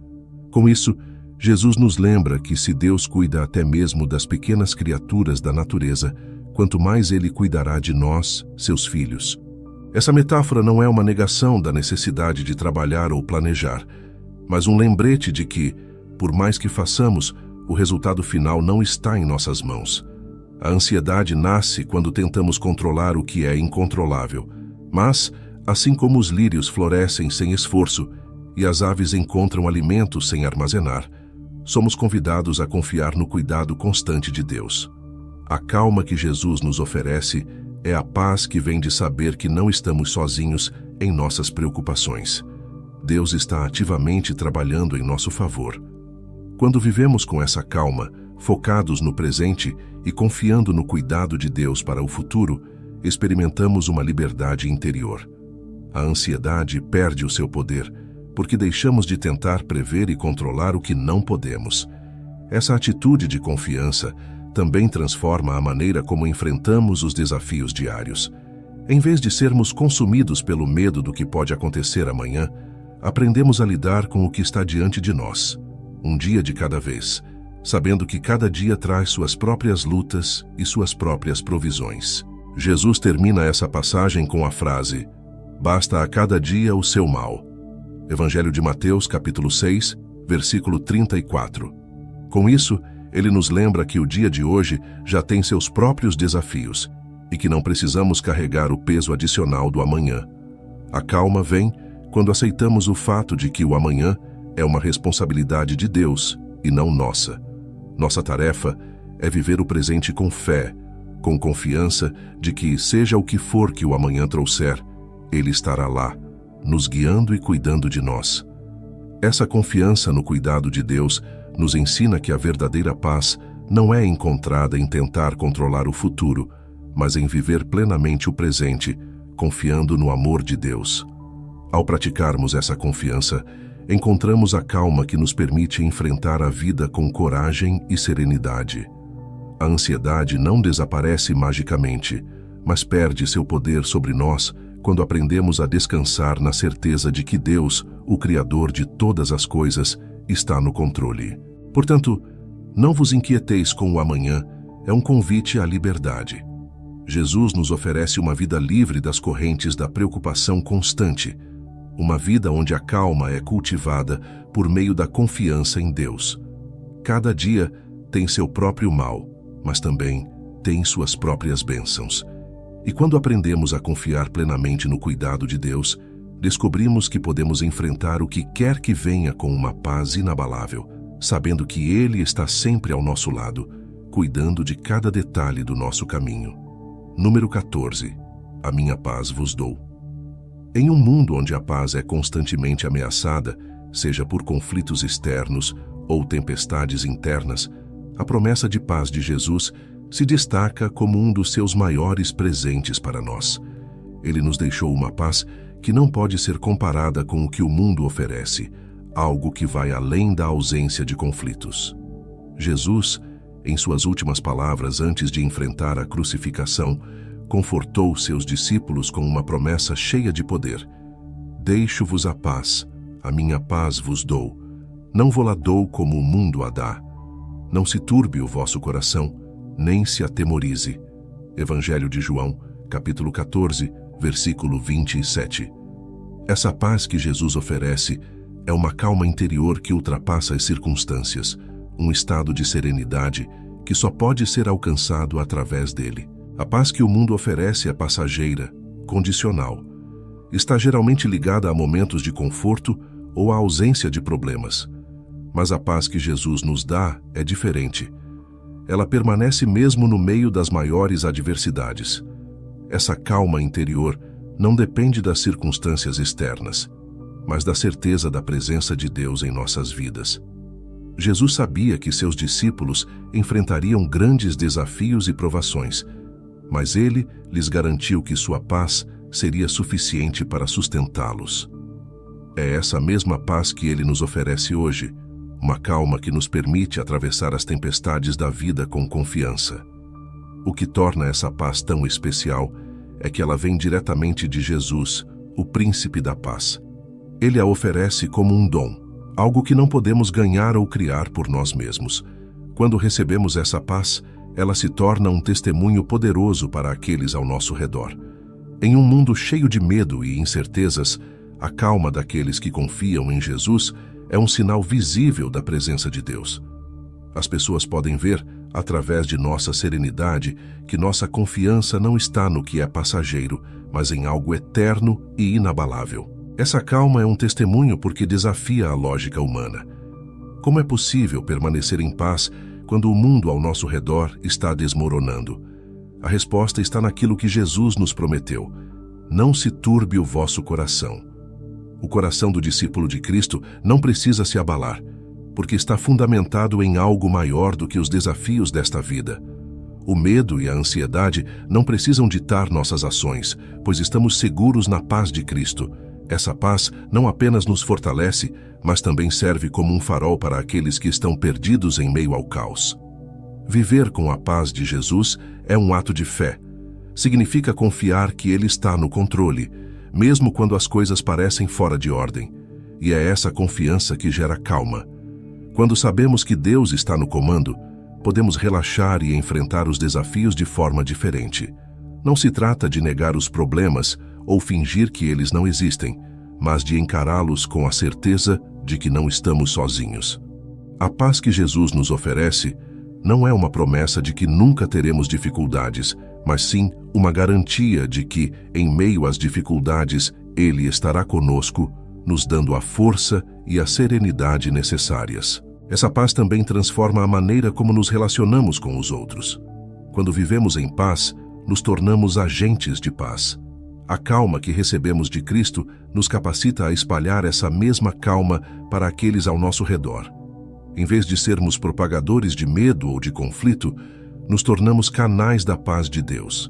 Com isso, Jesus nos lembra que se Deus cuida até mesmo das pequenas criaturas da natureza, quanto mais Ele cuidará de nós, seus filhos. Essa metáfora não é uma negação da necessidade de trabalhar ou planejar, mas um lembrete de que, por mais que façamos, o resultado final não está em nossas mãos. A ansiedade nasce quando tentamos controlar o que é incontrolável, mas, assim como os lírios florescem sem esforço e as aves encontram alimento sem armazenar, somos convidados a confiar no cuidado constante de Deus. A calma que Jesus nos oferece é a paz que vem de saber que não estamos sozinhos em nossas preocupações. Deus está ativamente trabalhando em nosso favor. Quando vivemos com essa calma, focados no presente e confiando no cuidado de Deus para o futuro, experimentamos uma liberdade interior. A ansiedade perde o seu poder, porque deixamos de tentar prever e controlar o que não podemos. Essa atitude de confiança também transforma a maneira como enfrentamos os desafios diários. Em vez de sermos consumidos pelo medo do que pode acontecer amanhã, aprendemos a lidar com o que está diante de nós, um dia de cada vez, sabendo que cada dia traz suas próprias lutas e suas próprias provisões. Jesus termina essa passagem com a frase: basta a cada dia o seu mal. Evangelho de Mateus, capítulo 6, versículo 34. Com isso, ele nos lembra que o dia de hoje já tem seus próprios desafios e que não precisamos carregar o peso adicional do amanhã. A calma vem quando aceitamos o fato de que o amanhã é uma responsabilidade de Deus e não nossa. Nossa tarefa é viver o presente com fé, com confiança de que, seja o que for que o amanhã trouxer, Ele estará lá, nos guiando e cuidando de nós. Essa confiança no cuidado de Deus nos ensina que a verdadeira paz não é encontrada em tentar controlar o futuro, mas em viver plenamente o presente, confiando no amor de Deus. Ao praticarmos essa confiança, encontramos a calma que nos permite enfrentar a vida com coragem e serenidade. A ansiedade não desaparece magicamente, mas perde seu poder sobre nós quando aprendemos a descansar na certeza de que Deus, o Criador de todas as coisas, está no controle. Portanto, não vos inquieteis com o amanhã, é um convite à liberdade. Jesus nos oferece uma vida livre das correntes da preocupação constante, uma vida onde a calma é cultivada por meio da confiança em Deus. Cada dia tem seu próprio mal, mas também tem suas próprias bênçãos. E quando aprendemos a confiar plenamente no cuidado de Deus, descobrimos que podemos enfrentar o que quer que venha com uma paz inabalável, sabendo que Ele está sempre ao nosso lado, cuidando de cada detalhe do nosso caminho. Número 14. A minha paz vos dou. Em um mundo onde a paz é constantemente ameaçada, seja por conflitos externos ou tempestades internas, a promessa de paz de Jesus se destaca como um dos seus maiores presentes para nós. Ele nos deixou uma paz que não pode ser comparada com o que o mundo oferece, algo que vai além da ausência de conflitos. Jesus, em suas últimas palavras antes de enfrentar a crucificação, confortou seus discípulos com uma promessa cheia de poder. Deixo-vos a paz vos dou. Não vou-la dou como o mundo a dá. Não se turbe o vosso coração, nem se atemorize. Evangelho de João, capítulo 14, versículo 27. Essa paz que Jesus oferece é uma calma interior que ultrapassa as circunstâncias, um estado de serenidade que só pode ser alcançado através dele. A paz que o mundo oferece é passageira, condicional. Está geralmente ligada a momentos de conforto ou à ausência de problemas. Mas a paz que Jesus nos dá é diferente. Ela permanece mesmo no meio das maiores adversidades. Essa calma interior não depende das circunstâncias externas, mas da certeza da presença de Deus em nossas vidas. Jesus sabia que seus discípulos enfrentariam grandes desafios e provações, mas ele lhes garantiu que sua paz seria suficiente para sustentá-los. É essa mesma paz que ele nos oferece hoje, uma calma que nos permite atravessar as tempestades da vida com confiança. O que torna essa paz tão especial é que ela vem diretamente de Jesus, o Príncipe da Paz. Ele a oferece como um dom, algo que não podemos ganhar ou criar por nós mesmos. Quando recebemos essa paz, ela se torna um testemunho poderoso para aqueles ao nosso redor. Em um mundo cheio de medo e incertezas, a calma daqueles que confiam em Jesus é um sinal visível da presença de Deus. As pessoas podem ver, através de nossa serenidade, que nossa confiança não está no que é passageiro, mas em algo eterno e inabalável. Essa calma é um testemunho porque desafia a lógica humana. Como é possível permanecer em paz quando o mundo ao nosso redor está desmoronando? A resposta está naquilo que Jesus nos prometeu: não se turbe o vosso coração. O coração do discípulo de Cristo não precisa se abalar, porque está fundamentado em algo maior do que os desafios desta vida. O medo e a ansiedade não precisam ditar nossas ações, pois estamos seguros na paz de Cristo. Essa paz não apenas nos fortalece, mas também serve como um farol para aqueles que estão perdidos em meio ao caos. Viver com a paz de Jesus é um ato de fé. Significa confiar que Ele está no controle, mesmo quando as coisas parecem fora de ordem. E é essa confiança que gera calma. Quando sabemos que Deus está no comando, podemos relaxar e enfrentar os desafios de forma diferente. Não se trata de negar os problemas ou fingir que eles não existem, mas de encará-los com a certeza de que não estamos sozinhos. A paz que Jesus nos oferece não é uma promessa de que nunca teremos dificuldades, mas sim uma garantia de que, em meio às dificuldades, Ele estará conosco, nos dando a força e a serenidade necessárias. Essa paz também transforma a maneira como nos relacionamos com os outros. Quando vivemos em paz, nos tornamos agentes de paz. A calma que recebemos de Cristo nos capacita a espalhar essa mesma calma para aqueles ao nosso redor. Em vez de sermos propagadores de medo ou de conflito, nos tornamos canais da paz de Deus.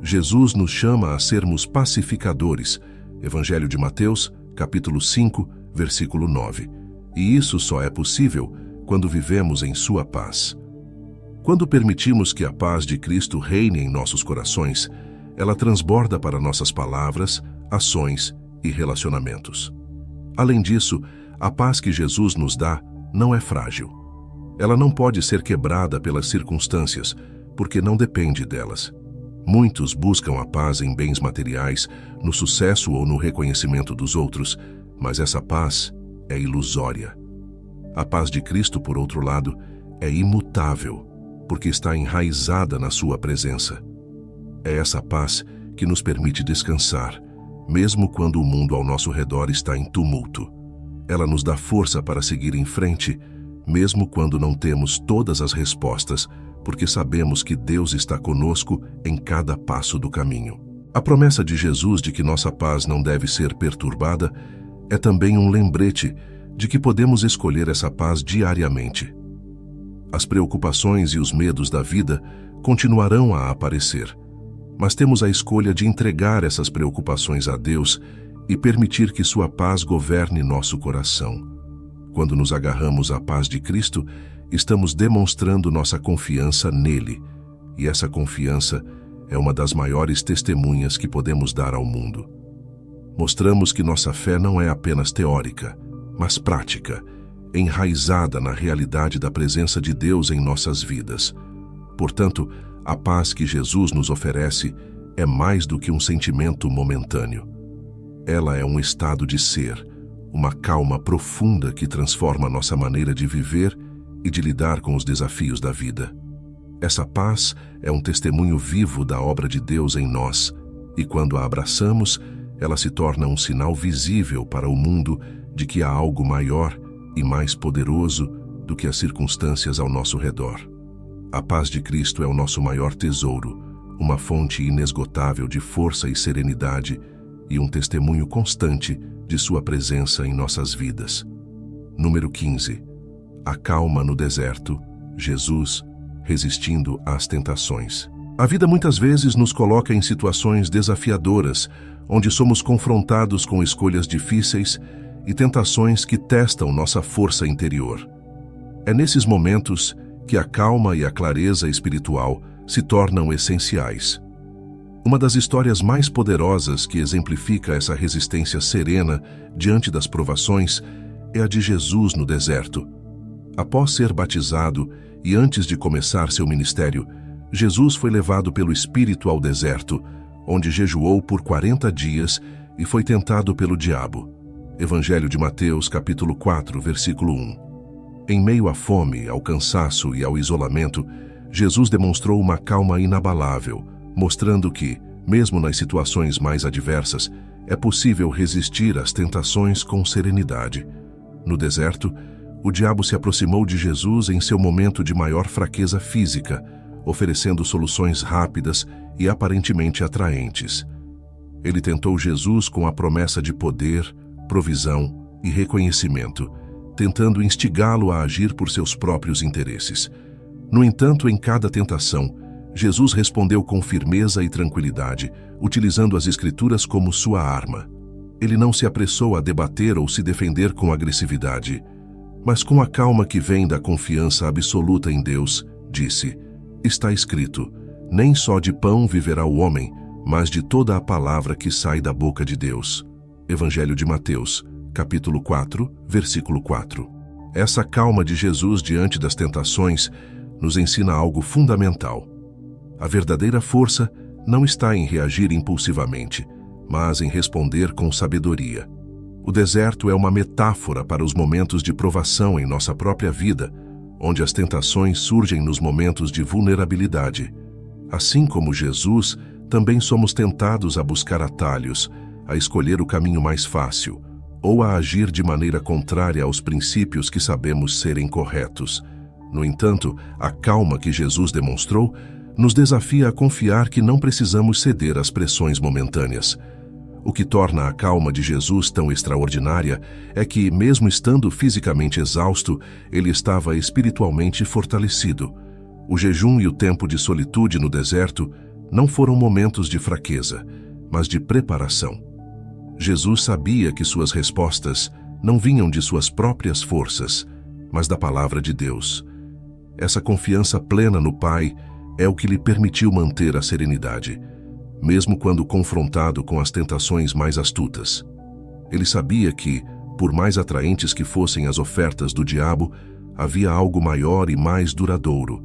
Jesus nos chama a sermos pacificadores. Evangelho de Mateus, capítulo 5, versículo 9. E isso só é possível quando vivemos em sua paz. Quando permitimos que a paz de Cristo reine em nossos corações, ela transborda para nossas palavras, ações e relacionamentos. Além disso, a paz que Jesus nos dá não é frágil. Ela não pode ser quebrada pelas circunstâncias, porque não depende delas. Muitos buscam a paz em bens materiais, no sucesso ou no reconhecimento dos outros, mas essa paz é ilusória. A paz de Cristo, por outro lado, é imutável, porque está enraizada na sua presença. É essa paz que nos permite descansar, mesmo quando o mundo ao nosso redor está em tumulto. Ela nos dá força para seguir em frente, mesmo quando não temos todas as respostas, porque sabemos que Deus está conosco em cada passo do caminho. A promessa de Jesus de que nossa paz não deve ser perturbada é também um lembrete de que podemos escolher essa paz diariamente. As preocupações e os medos da vida continuarão a aparecer, mas temos a escolha de entregar essas preocupações a Deus e permitir que sua paz governe nosso coração. Quando nos agarramos à paz de Cristo, estamos demonstrando nossa confiança nele, e essa confiança é uma das maiores testemunhas que podemos dar ao mundo. Mostramos que nossa fé não é apenas teórica, mas prática, enraizada na realidade da presença de Deus em nossas vidas. Portanto, a paz que Jesus nos oferece é mais do que um sentimento momentâneo. Ela é um estado de ser, uma calma profunda que transforma nossa maneira de viver e de lidar com os desafios da vida. Essa paz é um testemunho vivo da obra de Deus em nós, e quando a abraçamos, ela se torna um sinal visível para o mundo de que há algo maior e mais poderoso do que as circunstâncias ao nosso redor. A paz de Cristo é o nosso maior tesouro, uma fonte inesgotável de força e serenidade e um testemunho constante de sua presença em nossas vidas. Número 15. A calma no deserto, Jesus resistindo às tentações. A vida muitas vezes nos coloca em situações desafiadoras, onde somos confrontados com escolhas difíceis e tentações que testam nossa força interior. É nesses momentos que a calma e a clareza espiritual se tornam essenciais. Uma das histórias mais poderosas que exemplifica essa resistência serena diante das provações é a de Jesus no deserto. Após ser batizado e antes de começar seu ministério, Jesus foi levado pelo Espírito ao deserto, onde jejuou por 40 dias e foi tentado pelo diabo. Evangelho de Mateus, capítulo 4, versículo 1. Em meio à fome, ao cansaço e ao isolamento, Jesus demonstrou uma calma inabalável, mostrando que, mesmo nas situações mais adversas, é possível resistir às tentações com serenidade. No deserto, o diabo se aproximou de Jesus em seu momento de maior fraqueza física, oferecendo soluções rápidas e aparentemente atraentes. Ele tentou Jesus com a promessa de poder, provisão e reconhecimento, tentando instigá-lo a agir por seus próprios interesses. No entanto, em cada tentação, Jesus respondeu com firmeza e tranquilidade, utilizando as Escrituras como sua arma. Ele não se apressou a debater ou se defender com agressividade, mas com a calma que vem da confiança absoluta em Deus, disse: "Está escrito, nem só de pão viverá o homem, mas de toda a palavra que sai da boca de Deus." Evangelho de Mateus, capítulo 4, versículo 4. Essa calma de Jesus diante das tentações nos ensina algo fundamental. A verdadeira força não está em reagir impulsivamente, mas em responder com sabedoria. O deserto é uma metáfora para os momentos de provação em nossa própria vida, onde as tentações surgem nos momentos de vulnerabilidade. Assim como Jesus, também somos tentados a buscar atalhos, a escolher o caminho mais fácil, ou a agir de maneira contrária aos princípios que sabemos serem corretos. No entanto, a calma que Jesus demonstrou nos desafia a confiar que não precisamos ceder às pressões momentâneas. O que torna a calma de Jesus tão extraordinária é que, mesmo estando fisicamente exausto, ele estava espiritualmente fortalecido. O jejum e o tempo de solitude no deserto não foram momentos de fraqueza, mas de preparação. Jesus sabia que suas respostas não vinham de suas próprias forças, mas da palavra de Deus. Essa confiança plena no Pai é o que lhe permitiu manter a serenidade, mesmo quando confrontado com as tentações mais astutas. Ele sabia que, por mais atraentes que fossem as ofertas do diabo, havia algo maior e mais duradouro,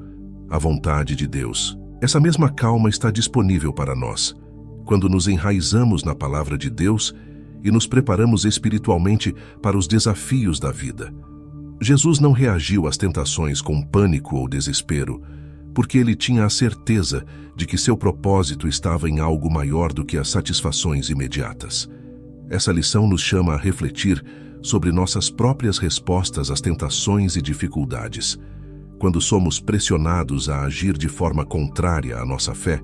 a vontade de Deus. Essa mesma calma está disponível para nós, quando nos enraizamos na palavra de Deus e nos preparamos espiritualmente para os desafios da vida. Jesus não reagiu às tentações com pânico ou desespero, porque ele tinha a certeza de que seu propósito estava em algo maior do que as satisfações imediatas. Essa lição nos chama a refletir sobre nossas próprias respostas às tentações e dificuldades. Quando somos pressionados a agir de forma contrária à nossa fé,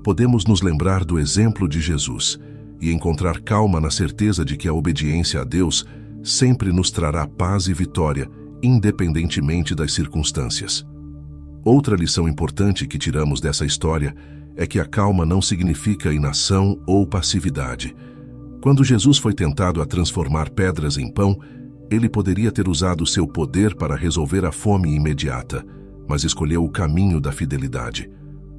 podemos nos lembrar do exemplo de Jesus e encontrar calma na certeza de que a obediência a Deus sempre nos trará paz e vitória, independentemente das circunstâncias. Outra lição importante que tiramos dessa história é que a calma não significa inação ou passividade. Quando Jesus foi tentado a transformar pedras em pão, ele poderia ter usado seu poder para resolver a fome imediata, mas escolheu o caminho da fidelidade.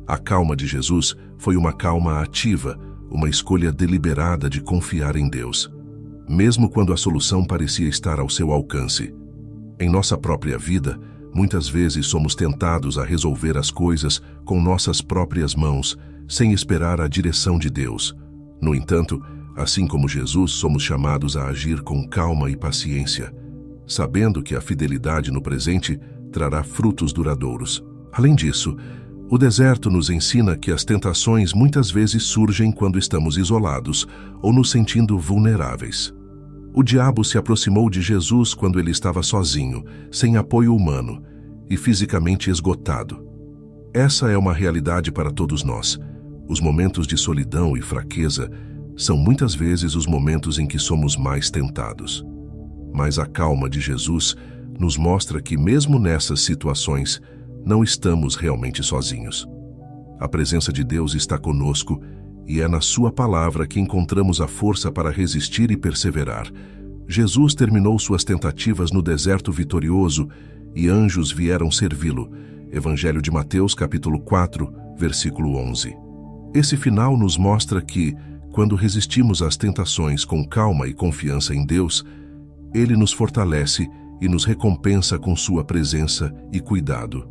A calma de Jesus foi uma calma ativa, uma escolha deliberada de confiar em Deus, mesmo quando a solução parecia estar ao seu alcance. Em nossa própria vida, muitas vezes somos tentados a resolver as coisas com nossas próprias mãos, sem esperar a direção de Deus. No entanto, assim como Jesus, somos chamados a agir com calma e paciência, sabendo que a fidelidade no presente trará frutos duradouros. Além disso, o deserto nos ensina que as tentações muitas vezes surgem quando estamos isolados ou nos sentindo vulneráveis. O diabo se aproximou de Jesus quando ele estava sozinho, sem apoio humano e fisicamente esgotado. Essa é uma realidade para todos nós. Os momentos de solidão e fraqueza são muitas vezes os momentos em que somos mais tentados. Mas a calma de Jesus nos mostra que mesmo nessas situações, não estamos realmente sozinhos. A presença de Deus está conosco e é na sua palavra que encontramos a força para resistir e perseverar. Jesus terminou suas tentativas no deserto vitorioso e anjos vieram servi-lo. Evangelho de Mateus, capítulo 4, versículo 11. Esse final nos mostra que, quando resistimos às tentações com calma e confiança em Deus, Ele nos fortalece e nos recompensa com sua presença e cuidado.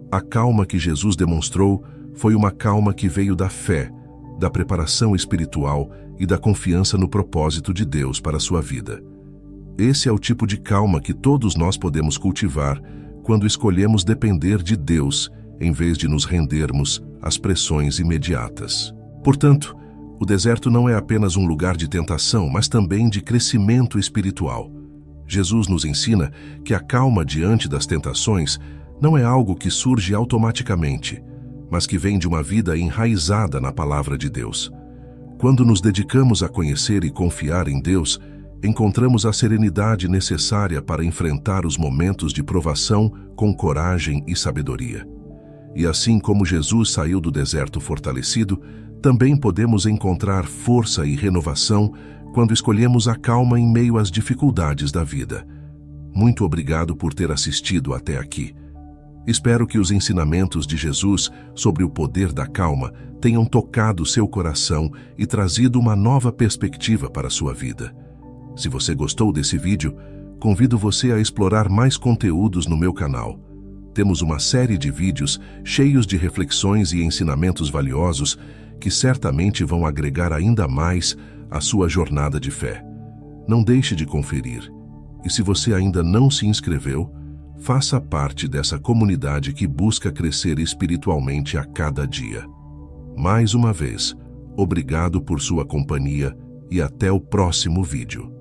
A calma que Jesus demonstrou foi uma calma que veio da fé, da preparação espiritual e da confiança no propósito de Deus para a sua vida. Esse é o tipo de calma que todos nós podemos cultivar quando escolhemos depender de Deus em vez de nos rendermos às pressões imediatas. Portanto, o deserto não é apenas um lugar de tentação, mas também de crescimento espiritual. Jesus nos ensina que a calma diante das tentações não é algo que surge automaticamente, mas que vem de uma vida enraizada na palavra de Deus. Quando nos dedicamos a conhecer e confiar em Deus, encontramos a serenidade necessária para enfrentar os momentos de provação com coragem e sabedoria. E assim como Jesus saiu do deserto fortalecido, também podemos encontrar força e renovação quando escolhemos a calma em meio às dificuldades da vida. Muito obrigado por ter assistido até aqui. Espero que os ensinamentos de Jesus sobre o poder da calma tenham tocado seu coração e trazido uma nova perspectiva para a sua vida. Se você gostou desse vídeo, convido você a explorar mais conteúdos no meu canal. Temos uma série de vídeos cheios de reflexões e ensinamentos valiosos que certamente vão agregar ainda mais à sua jornada de fé. Não deixe de conferir. E se você ainda não se inscreveu, faça parte dessa comunidade que busca crescer espiritualmente a cada dia. Mais uma vez, obrigado por sua companhia e até o próximo vídeo.